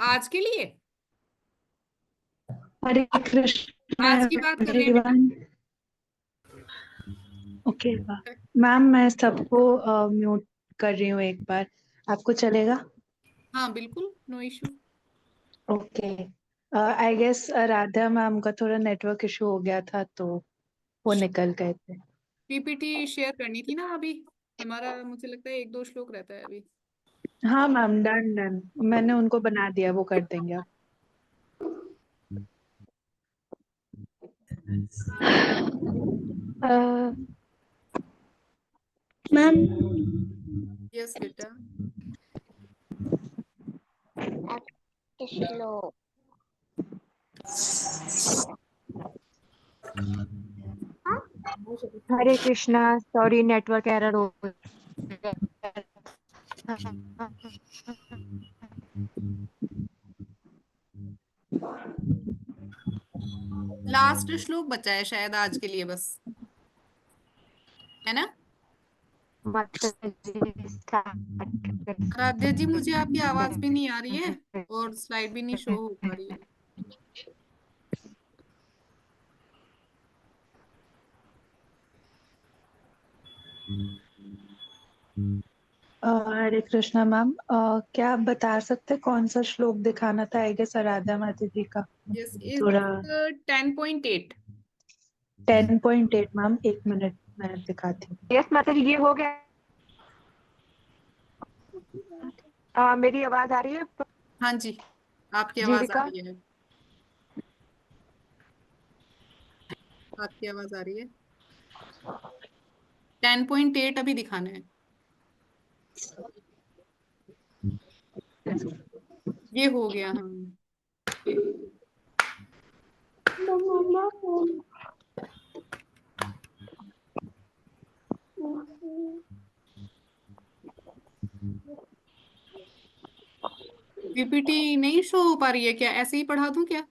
आज के लिए हरे कृष्ण आज की बात कर रहे हैं बेटा। एवरीवन। ओके मैम, मैं सबको म्यूट कर रही हूँ एक बार, आपको चलेगा? हाँ बिल्कुल, no issue. Okay. I guess Radha ma'am का थोड़ा नेटवर्क इशू हो गया था तो वो निकल गए थे। पीपीटी शेयर करनी थी ना अभी हमारा, मुझे लगता है 1-2 श्लोक रहता है अभी। हाँ मैम, डन डन, मैंने उनको बना दिया, वो कर देंगे अब। मैम यस बेटा। श्लोक हरे कृष्णा, सॉरी नेटवर्क एरर हो गया। लास्ट श्लोक बचा है शायद आज के लिए बस, है ना? आराध्या जी, मुझे आपकी आवाज भी नहीं आ रही है और स्लाइड भी नहीं शो हो पा रही है। हरे कृष्णा मैम, क्या आप बता सकते कौन सा श्लोक दिखाना था? आई गेस राधा माता जी का यस, थोड़ा। 10.8। 10.8 मैम, एक मिनट मैं दिखाती हूँ। यस माता जी, ये हो गया। मेरी आवाज आ रही है हाँ जी, आपकी आवाज आ जीविका? रही है, आपकी आवाज आ रही है। 10.8 अभी दिखाना है, ये हो गया। हाँ पीपीटी नहीं शो हो पा रही है क्या? ऐसे ही पढ़ा दूं क्या?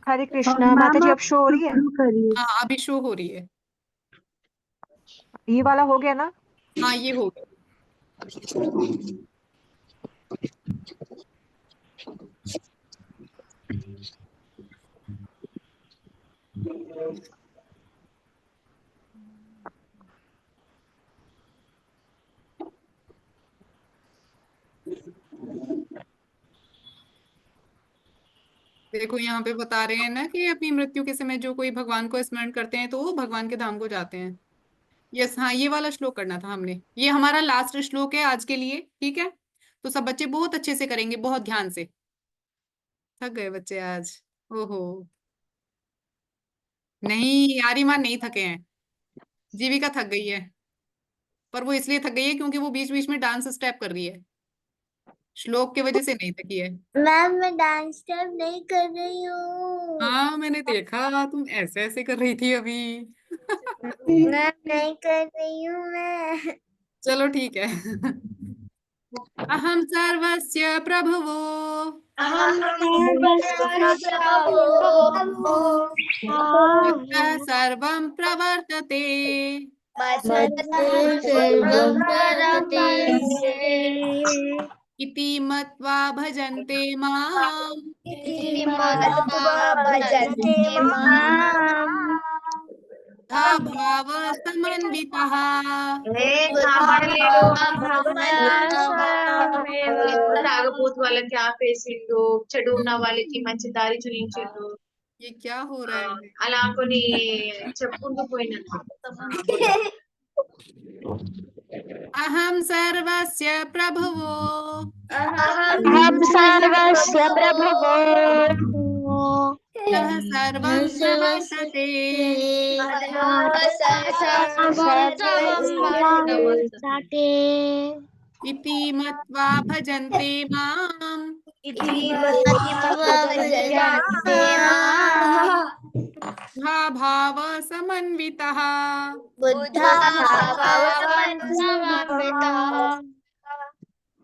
हरे कृष्णा माता मैम जी, अब आप शो हो रही है? शुरू करिए। हाँ अभी शो हो रही है। ये वाला हो गया ना? हाँ ये हो गया। देखो यहाँ पे बता रहे हैं ना कि अपनी मृत्यु के समय जो कोई भगवान को स्मरण करते हैं तो वो भगवान के धाम को जाते हैं। यस हाँ, ये वाला श्लोक करना था हमने, ये हमारा लास्ट श्लोक है आज के लिए, ठीक है? तो सब बच्चे बहुत अच्छे से करेंगे, बहुत ध्यान से। थक गए बच्चे आज? ओहो नहीं, आर्यमान नहीं थके हैं, जीविका थक गई है, पर वो इसलिए थक गई है क्योंकि वो बीच बीच में डांस स्टेप कर रही है, श्लोक की वजह से नहीं थकी है। मैम मैं डांस स्टेप नहीं कर रही हूँ। हाँ मैंने देखा तुम ऐसे ऐसे कर रही थी अभी। मैम नहीं कर रही हूँ मैं। चलो ठीक है। अहम सर्वस्य प्रभवो मत्तः सर्वं प्रवर्तते इति मत्वा भजन्ते माम् भाव समन्वितः। తాగబోతు వాళ్ళకి ఆపేసిండు, చెడు ఉన్న వాళ్ళకి మంచి దారి చూపించిండు. ये क्या हो रहा है? అలా కొన్ని చెప్పుకుంటూ పోయినట్టు. अहम सर्वस्य प्रभवो मत्तः सर्वं प्रवर्तते इति मत्वा भजन्ते माम् भाव समन्वितः।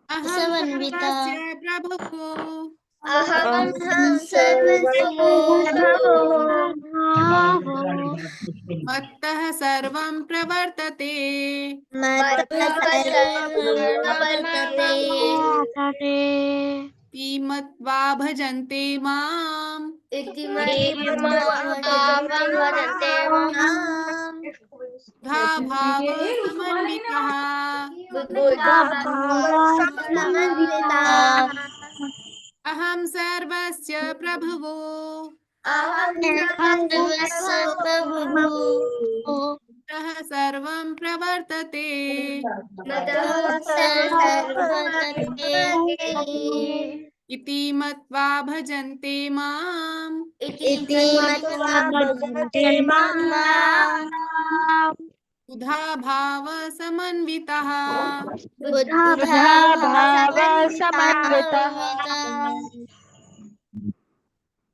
अहं सर्वस्य प्रभवो अहम सर्वस्य मत्तः सर्वं प्रवर्तते मत्तः सर्वं प्रवर्तते इति मत्वा भजन्ते माम् इति मत्वा भजन्ते माम् बुधा भाव समन्वितः समन्विताः अहं सर्वस्य प्रभुवो अहं सर्वस्य प्रभुः मत्तः सर्वं प्रवर्तते मत्तः सर्वं प्रवर्तते इति मत्वा भजन्ते माम् इति मत्वा भजन्ते माम् बुधा भाव समन्वितः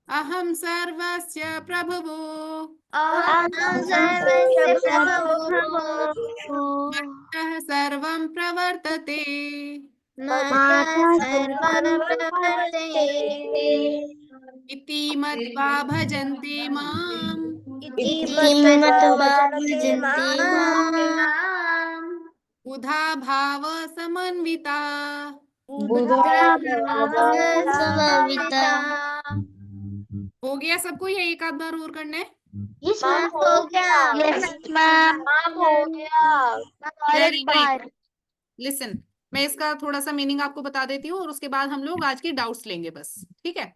अहं सर्वस्य प्रभुवो अहं सर्वस्य प्रभुः मत्तः सर्वं प्रवर्तते मत्तः सर्वं प्रवर्तते इति मत्वा भजन्ते माम् इति मत्वा भजन्ते माम् बुधा भाव समन्विता समन्विता हो गया सबको, या एक आध बार और करना है? हो गया वेरी नाइस। लिसन, मैं इसका थोड़ा सा मीनिंग आपको बता देती हूँ और उसके बाद हम लोग आज के डाउट्स लेंगे बस, ठीक है?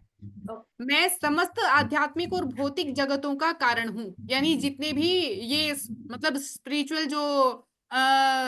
मैं समस्त आध्यात्मिक और भौतिक जगतों का कारण हूँ, यानी जितने भी ये मतलब स्पिरिचुअल जो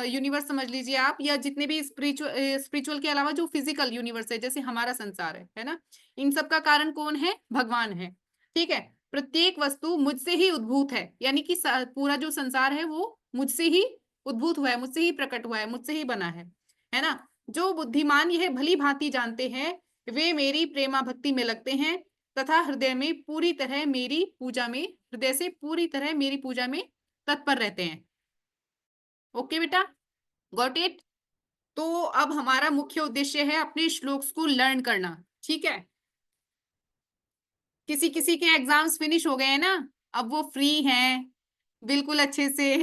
यूनिवर्स समझ लीजिए आप, या जितने भी स्पिरिचुअल के अलावा जो फिजिकल यूनिवर्स है, जैसे हमारा संसार है ना, इन सब का कारण कौन है? भगवान है, ठीक है? प्रत्येक वस्तु मुझसे ही उद्भूत है, यानी कि पूरा जो संसार है वो मुझसे ही उद्भूत हुआ है, मुझसे ही प्रकट हुआ है, मुझसे ही बना है ना? जो बुद्धिमान यह भली भांति जानते हैं वे मेरी प्रेमा भक्ति में लगते हैं तथा हृदय में पूरी तरह मेरी पूजा में, हृदय से पूरी तरह मेरी पूजा में तत्पर रहते हैं। ओके बेटा, गॉट इट? तो अब हमारा मुख्य उद्देश्य है अपने श्लोक्स को लर्न करना, ठीक है? किसी किसी के एग्जाम्स फिनिश हो गए हैं ना, अब वो फ्री हैं बिल्कुल अच्छे से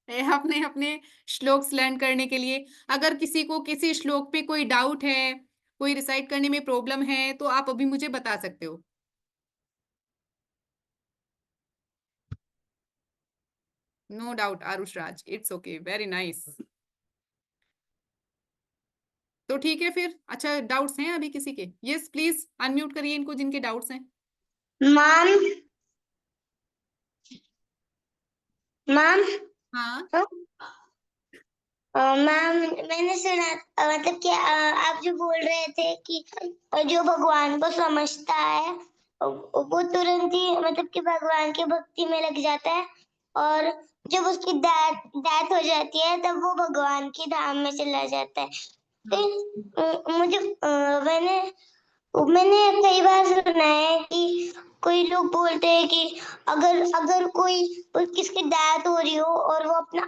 अपने अपने श्लोक्स लर्न करने के लिए। अगर किसी को किसी श्लोक पे कोई डाउट है, कोई रिसाइट करने में प्रॉब्लम है, तो आप अभी मुझे बता सकते हो। No doubt Aarush Raj, it's okay, very nice. तो ठीक है फिर, अच्छा डाउट्स हैं अभी किसी के? यस प्लीज अनम्यूट करिए इनको जिनके डाउट्स हैं। मैम हाँ मैम मैंने सुना मतलब कि आप जो बोल रहे थे कि जो भगवान को समझता है वो तुरंत ही मतलब कि भगवान की भक्ति में लग जाता है, और जब उसकी डेथ हो जाती है तब वो भगवान की धाम में चला जाता है। तो मुझे मैंने कई बार सुना है कि कोई लोग बोलते हैं कि अगर कोई किसकी डेथ हो रही हो और वो अपना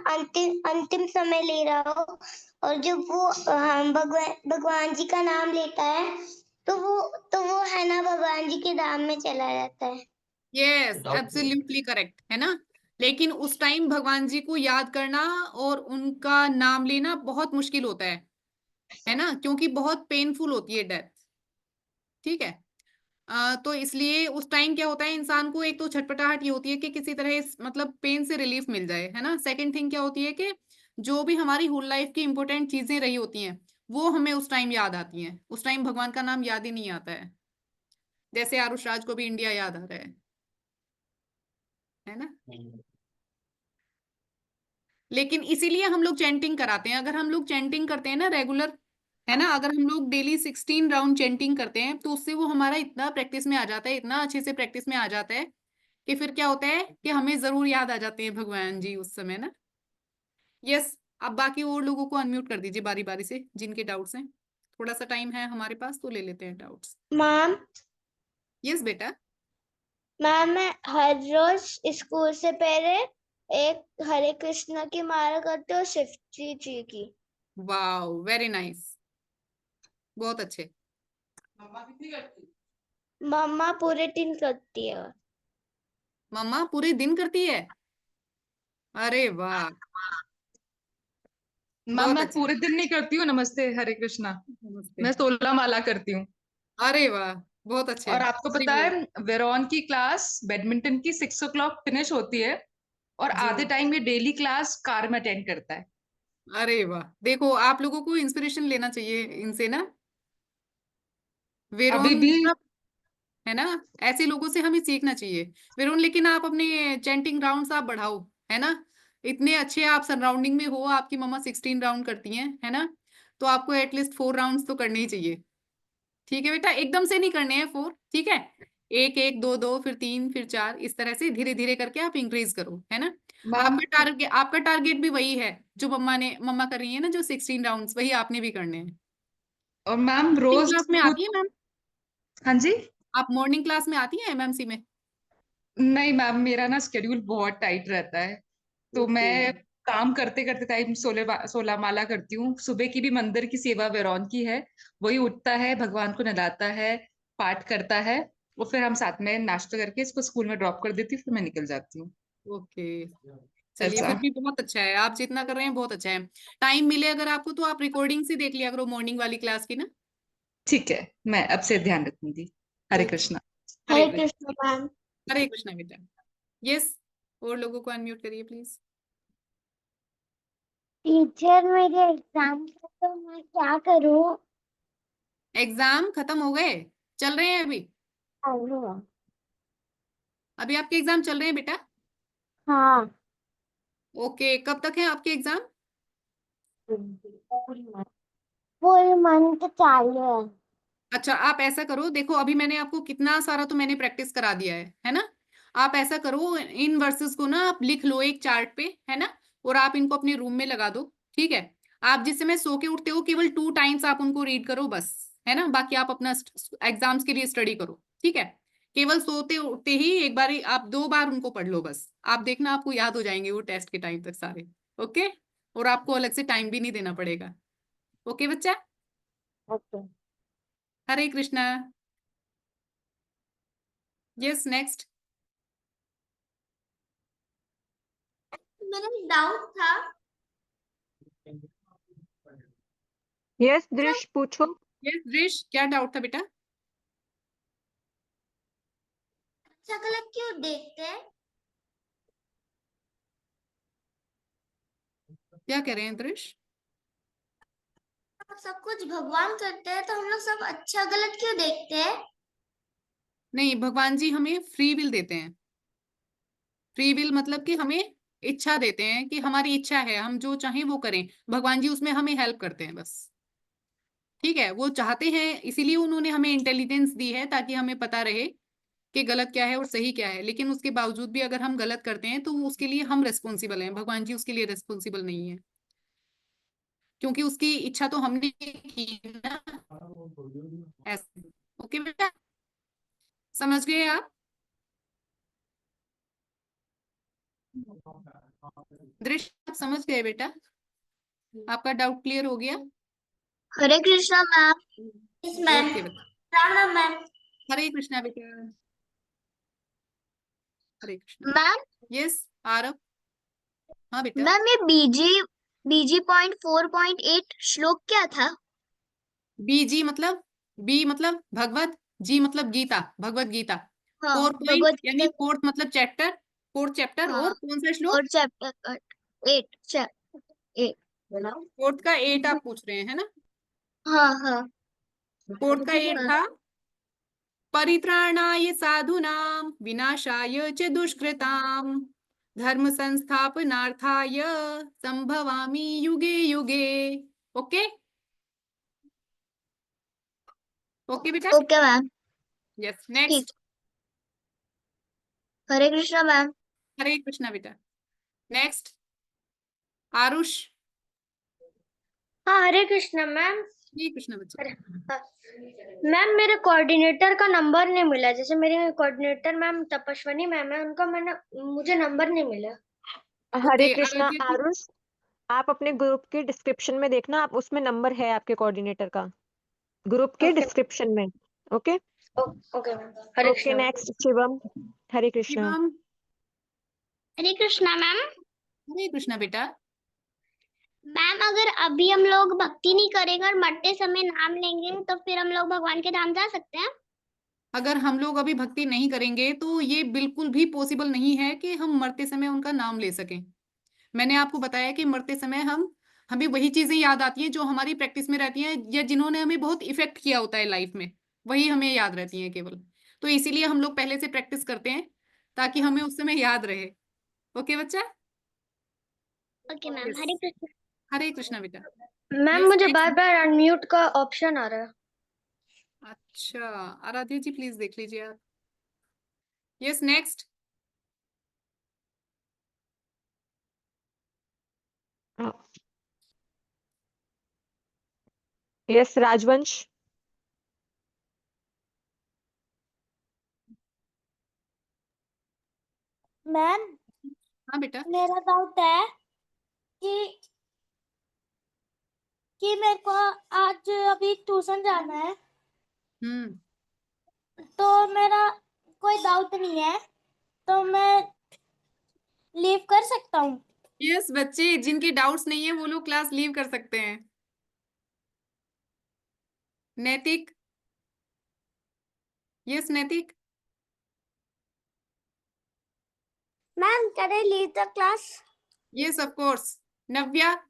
अंतिम समय ले रहा हो, और जब वो भगवान जी का नाम लेता है तो वो है ना भगवान जी के धाम में चला जाता है। यस एब्सोल्युटली करेक्ट, है ना? लेकिन उस टाइम भगवान जी को याद करना और उनका नाम लेना बहुत मुश्किल होता है ना? क्योंकि बहुत पेनफुल होती है डेथ, ठीक है? तो इसलिए उस टाइम क्या होता है, इंसान को एक तो छटपटाहट ये होती है कि किसी तरह मतलब पेन से रिलीफ मिल जाए, है ना? सेकंड थिंग क्या होती है कि जो भी हमारी होल लाइफ की इंपॉर्टेंट चीजें रही होती हैं वो हमें उस टाइम याद आती हैं। उस टाइम भगवान का नाम याद ही नहीं आता है, जैसे आरुष राज को भी इंडिया याद आ रहा है ना? लेकिन इसीलिए हम लोग चैंटिंग कराते हैं। अगर हम लोग चैंटिंग करते हैं ना रेगुलर, है ना, अगर हम लोग डेली 16 राउंड चैंटिंग करते हैं तो उससे वो हमारा इतना प्रैक्टिस में आ जाता है, इतना अच्छे से प्रैक्टिस में आ जाता है कि फिर क्या होता है कि हमें जरूर याद आ जाते हैं भगवान जी उस समय ना। यस, अब बाकी और लोगों को अनम्यूट कर दीजिए बारी बारी से जिनके डाउट्स हैं। थोड़ा सा टाइम है हमारे पास तो ले लेते हैं डाउट्स। मैम यस बेटा। मैं हर रोज स्कूल से पहले एक हरे कृष्णा की माला करती हूँ, शिव जी की। वाओ वेरी नाइस, बहुत अच्छे। मम्मा पूरे दिन करती है। मम्मा पूरे दिन करती है। अरे वाह, मैम बहुत मैं अच्छा। पूरे दिन नहीं करती हूँ। नमस्ते, हरे कृष्णा। नमस्ते। मैं 16 माला करती हूँ। अरे वाह, बहुत अच्छे। और आपको जी पता बोलो। है वेरॉन की क्लास बैडमिंटन की 6 o'clock फिनिश होती है, और जी। आधे टाइम ये डेली क्लास कार में अटेंड करता है। अरे वाह, देखो आप लोगों को इंस्पिरेशन लेना चाहिए इनसे ना। अभी वेरोन भी मतलब, है ना, ऐसे लोगों से हमें सीखना चाहिए। वेरोन, लेकिन आप अपने चैंटिंग राउंड्स आप बढ़ाओ, है ना। इतने अच्छे आप सराउंडिंग में हो, आपकी मम्मा 16 राउंड करती हैं, है ना। तो आपको एटलीस्ट 4 राउंड्स तो करने ही चाहिए। ठीक है बेटा, एकदम से नहीं करने हैं 4, ठीक है। एक एक, दो दो, फिर 3, फिर 4, इस तरह से धीरे धीरे करके आप इंक्रीज करो, है ना। मैम, आपका टारगेट भी वही है जो मम्मा कर रही है ना, जो 16 राउंड्स, वही आपने भी करने हैं। और मैम मॉर्निंग रोज क्लास में आती है मैम? हाँ जी। आप मॉर्निंग क्लास में आती हैं एमएमसी में? नहीं मैम, मेरा ना शेड्यूल बहुत टाइट रहता है, तो ओके। मैं काम करते करते टाइम 16 माला करती हूँ। सुबह की भी मंदिर की सेवा वेरॉन की है, वही उठता है, भगवान को नहलाता है, पाठ करता है, और फिर हम साथ में नाश्ता करके इसको स्कूल में ड्रॉप कर देती हूँ, फिर मैं निकल जाती हूँ। ओके, चलिए ऐसा। फिर भी बहुत अच्छा है, आप जितना कर रहे हैं बहुत अच्छा है। टाइम मिले अगर आपको तो आप रिकॉर्डिंग से देख लिया करो मॉर्निंग वाली क्लास की ना। ठीक है, मैं अब से ध्यान रखूंगी। हरे ओके। कृष्णा। हरे हरे कृष्ण। कृष्ण मैम। हरे कृष्णा बेटा। यस, और लोगों को अनम्यूट करिए प्लीज। टीचर मेरे एग्जाम है तो मैं क्या करूँ? एग्जाम खत्म हो गए? चल रहे हैं अभी? हाँ। अभी आपके एग्जाम चल रहे हैं बेटा? हाँ। ओके, कब तक है आपके एग्जाम? फुल मंथ चालू है। अच्छा, आप ऐसा करो, देखो अभी मैंने आपको कितना सारा तो मैंने प्रैक्टिस करा दिया है ना। आप ऐसा करो, इन वर्सेस को ना आप लिख लो एक चार्ट पे, है ना, और आप इनको अपने रूम में लगा दो। ठीक है। आप जिस समय सो के उठते हो केवल 2 टाइम्स आप उनको रीड करो बस, है ना, बाकी आप अपना एग्जाम्स के लिए स्टडी करो, ठीक है। केवल सोते उठते ही एक बार आप 2 बार उनको पढ़ लो बस, आप देखना आपको याद हो जाएंगे वो टेस्ट के टाइम तक सारे। ओके, और आपको अलग से टाइम भी नहीं देना पड़ेगा। ओके बच्चा। Okay. Hare Krishna. Yes, next. मेरा डाउट था। यस दृश पूछो। यस दृश, क्या डाउट था बेटा? अच्छा गलत क्यों देखते हैं? क्या कह रहे हैं दृश? सब कुछ भगवान करते हैं तो हम लोग सब अच्छा गलत क्यों देखते हैं? नहीं, भगवान जी हमें फ्री विल देते हैं। फ्री विल मतलब कि हमें इच्छा देते हैं कि हमारी इच्छा है, हम जो चाहें वो करें। भगवान जी उसमें हमें हेल्प करते हैं बस। ठीक है, वो चाहते हैं, इसीलिए उन्होंने हमें इंटेलिजेंस दी है ताकि हमें पता रहे कि गलत क्या है और सही क्या है। लेकिन उसके बावजूद भी अगर हम गलत करते हैं तो उसके लिए हम रिस्पॉन्सिबल हैं, भगवान जी उसके लिए रिस्पॉन्सिबल नहीं है, क्योंकि उसकी इच्छा तो हमने की ना। ऐसे। ओके बेटा, समझ गए आप? दृश्य आप समझ गए बेटा? आपका डाउट क्लियर हो गया? Hare Krishna ma'am. Yes ma'am. Okay बेटा। राम राम मैम। हरे कृष्णा बेटा। हरे कृष्णा। Ma'am, yes Aarav. हाँ बेटा। मैम ये बीजी पॉइंट 4.8 श्लोक क्या था? बीजी मतलब, बी मतलब भगवत, जी मतलब गीता, भगवत गीता। हाँ, 4 भगवत पॉइंट गीता। यानी फोर्थ मतलब चैप्टर, फोर्थ चैप्टर। हाँ, और कौन सा श्लोक? और चैप्टर 8 फोर्थ का 8 आप पूछ रहे हैं, है ना? हाँ हाँ। फोर्थ का 8 हाँ। था, परित्राणाय साधूनां विनाशाय च दुष्कृतां धर्म संस्थापनार्थाय संभवामि युगे युगे। ओके। ओके बेटा। Okay ma'am. यस, ठीक। नेक्स्ट। हरे कृष्णा मैम। हरे कृष्णा बेटा। नेक्स्ट आरुष। हाँ, हरे कृष्णा मैम। हरे कृष्णा बच्चा। मैम, मेरे कोऑर्डिनेटर का नंबर नहीं मिला। जैसे मेरे कोऑर्डिनेटर मैम तपस्विनी मैम है, उनका मुझे नंबर नहीं मिला। हरे ओके कृष्णा आराध्या जी। आरुष, आप अपने ग्रुप के डिस्क्रिप्शन में देखना, आप उसमें नंबर है आपके कोऑर्डिनेटर का, ग्रुप के ओके। डिस्क्रिप्शन में। Okay. Okay ma'am. Hare okay Krishna. Next Shivam. Hare Krishna. Shivam. Hare Krishna ma'am. Hare Krishna बेटा। मैम अगर अभी हम लोग भक्ति नहीं करेंगे और मरते समय नाम लेंगे तो फिर हम लोग भगवान के धाम जा सकते हैं? अगर हम लोग अभी भक्ति नहीं करेंगे तो ये बिल्कुल भी पॉसिबल नहीं है कि हम मरते समय उनका नाम ले सकें। मैंने आपको बताया कि मरते समय हमें वही चीजें याद आती हैं जो हमारी प्रैक्टिस में रहती हैं या जिन्होंने हमें बहुत इफेक्ट किया होता है लाइफ में, वही हमें याद रहती हैं केवल। तो इसीलिए हम लोग पहले से प्रैक्टिस करते हैं ताकि हमें उस समय याद रहे। ओके बच्चा। Okay ma'am. यस। हरे कृष्णा। हरे कृष्णा बेटा। मैम यस मुझे नेक्स्ट। बार बार अनम्यूट का ऑप्शन आ रहा है। अच्छा, आराध्या जी प्लीज देख लीजिए आप। Yes next. यस राजवंश। मैम हाँ बेटा। मेरा डाउट है कि मेरे को आज अभी ट्यूशन जाना है, तो मेरा कोई डाउट नहीं है, तो मैं लीव कर सकता हूँ? यस बच्चे, जिनके डाउट्स नहीं है वो लोग क्लास लीव कर सकते हैं। नैतिक। यस नैतिक। Ma'am can I leave the class? Yes of course. Navya.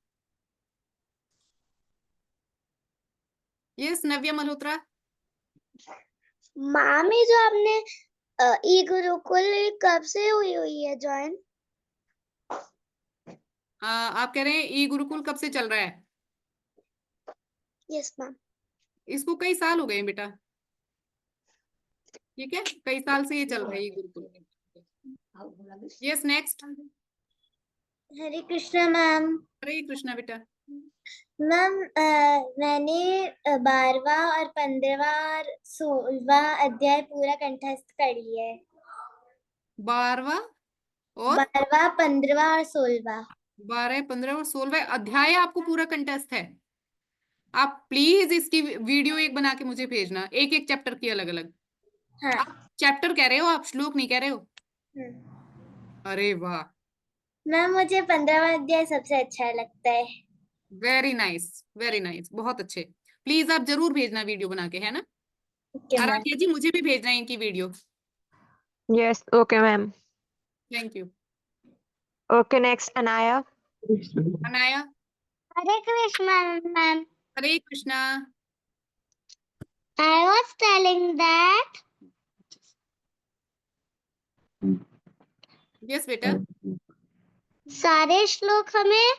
Yes Navya Malhotra. Ma'am ये जो आपने ई गुरुकुल कब से हुई है ज्वाइन? आप कह रहे हैं ई गुरुकुल कब से चल रहा है? Yes ma'am. इसको कई साल हो गए हैं बेटा। ठीक है, कई साल से ये चल रहा है e Gurukul. Yes next. Hare Krishna ma'am. Hare Krishna बेटा। मैम मैंने 12वां और 15वां और 16वां अध्याय पूरा कंठस्थ कर लिया है। 12वां और 12वां 15वां और 16वां। 12, 15 और 16 अध्याय आपको पूरा कंटेस्ट है। आप प्लीज इसकी वीडियो एक बना के मुझे भेजना, एक एक चैप्टर की अलग अलग। हाँ। आप चैप्टर कह रहे हो, आप श्लोक नहीं कह रहे हो? अरे वाह, मैम मुझे 15वां अध्याय सबसे अच्छा लगता है। वेरी नाइस वेरी नाइस, बहुत अच्छे। प्लीज आप जरूर भेजना वीडियो बना के, है ना? Okay ma'am. आराध्या जी मुझे भी भेजना है इनकी video. Yes okay ma'am. Thank you. Okay next Anaya. Anaya. Hare Krishna ma'am. Hare Krishna. I was telling that yes बेटा। सारे श्लोक हमें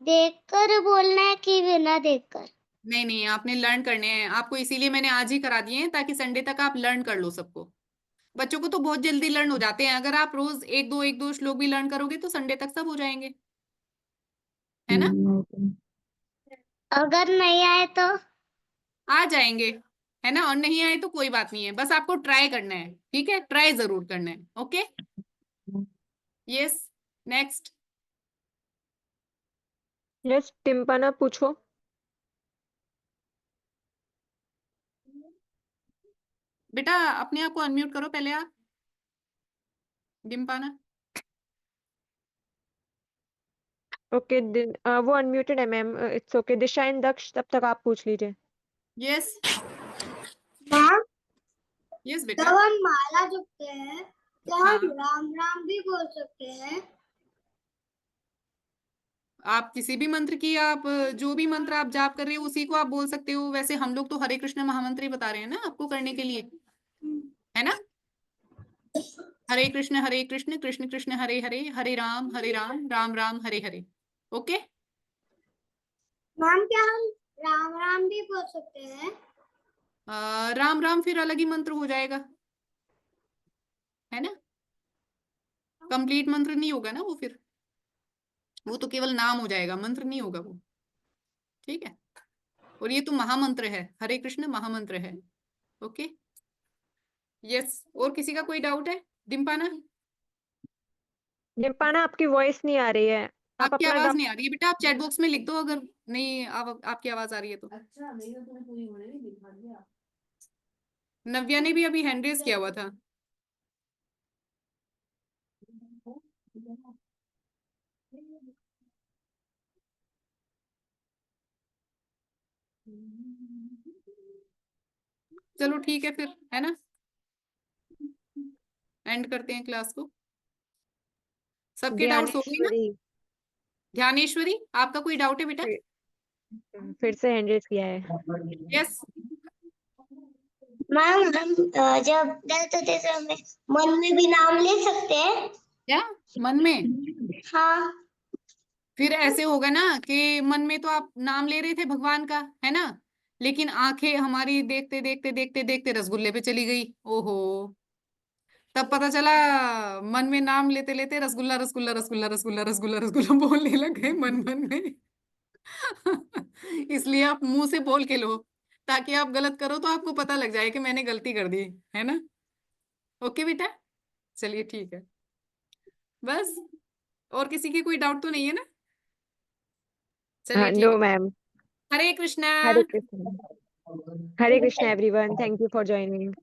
देखकर बोलना है कि बिना देखकर? नहीं नहीं, आपने लर्न करने हैं, आपको इसीलिए मैंने आज ही करा दिए हैं ताकि संडे तक आप लर्न कर लो सबको। बच्चों को तो बहुत जल्दी लर्न हो जाते हैं, अगर आप रोज एक दो श्लोक भी लर्न करोगे तो संडे तक सब हो जाएंगे, है ना? अगर नहीं आए तो? आ जाएंगे, है ना? और नहीं आए तो कोई बात नहीं है, बस आपको ट्राई करना है, ठीक है? ट्राई जरूर करना है। Okay. Yes next. Yes Timpana पूछो। बेटा अपने आप को अनम्यूट करो पहले आप, डिम्पाना। ओके वो अनम्यूटेड है ma'am, it's okay. Disha and Daksh तब तक आप पूछ लीजिए। यस। मैम यस जब बेटा। हम माला जपते हैं तो हम हाँ, राम राम भी बोल सकते हैं? आप किसी भी मंत्र की, आप जो भी मंत्र आप जाप कर रहे हो उसी को आप बोल सकते हो। वैसे हम लोग तो हरे कृष्ण महामंत्र ही बता रहे हैं ना आपको करने के लिए, है ना? हरे कृष्ण कृष्ण कृष्ण हरे हरे, हरे राम राम राम हरे हरे। ओके। मैम क्या हम राम राम भी बोल सकते हैं? राम राम फिर अलग ही मंत्र हो जाएगा, है ना? कंप्लीट मंत्र नहीं होगा ना वो, फिर वो तो केवल नाम हो जाएगा, मंत्र नहीं होगा वो। ठीक है, और ये तो महामंत्र है, हरे कृष्ण महामंत्र है। ओके। यस, और किसी का कोई डाउट है? डिम्पाना, टिम्पना आपकी वॉइस नहीं आ रही है, आप आपकी अपना आवाज डाउट। नहीं आ रही है बेटा, आप चैट बॉक्स में लिख दो अगर नहीं आपकी आवाज आ रही है तो। नव्या ने भी अभी हैंड रेज किया हुआ था। चलो ठीक है फिर, है ना, एंड करते हैं क्लास को। सबके डाउट्स हो गए ना? ज्ञानेश्वरी ध्यानेश्वरी, आपका कोई डाउट है बेटा? फिर से हैंड रेज किया है। यस। मैम हम जब दर्द होते तो हमें मन में भी नाम ले सकते हैं? क्या मन में? हाँ। फिर ऐसे होगा ना कि मन में तो आप नाम ले रहे थे भगवान का, है ना, लेकिन आंखें हमारी देखते देखते देखते देखते रसगुल्ले पे चली गई। ओहो, तब पता चला मन में नाम लेते लेते रसगुल्ला रसगुल्ला रसगुल्ला रसगुल्ला रसगुल्ला रसगुल्ला बोलने लग गए मन मन में। इसलिए आप मुंह से बोल के लो, ताकि आप गलत करो तो आपको पता लग जाए कि मैंने गलती कर दी, है ना। ओके बेटा, चलिए ठीक है, बस और किसी की कोई डाउट तो नहीं है ना? चलिए ठीक नो है। Ma'am. Hare Krishna. Hare Krishna. Hare Krishna everyone, thank you for joining.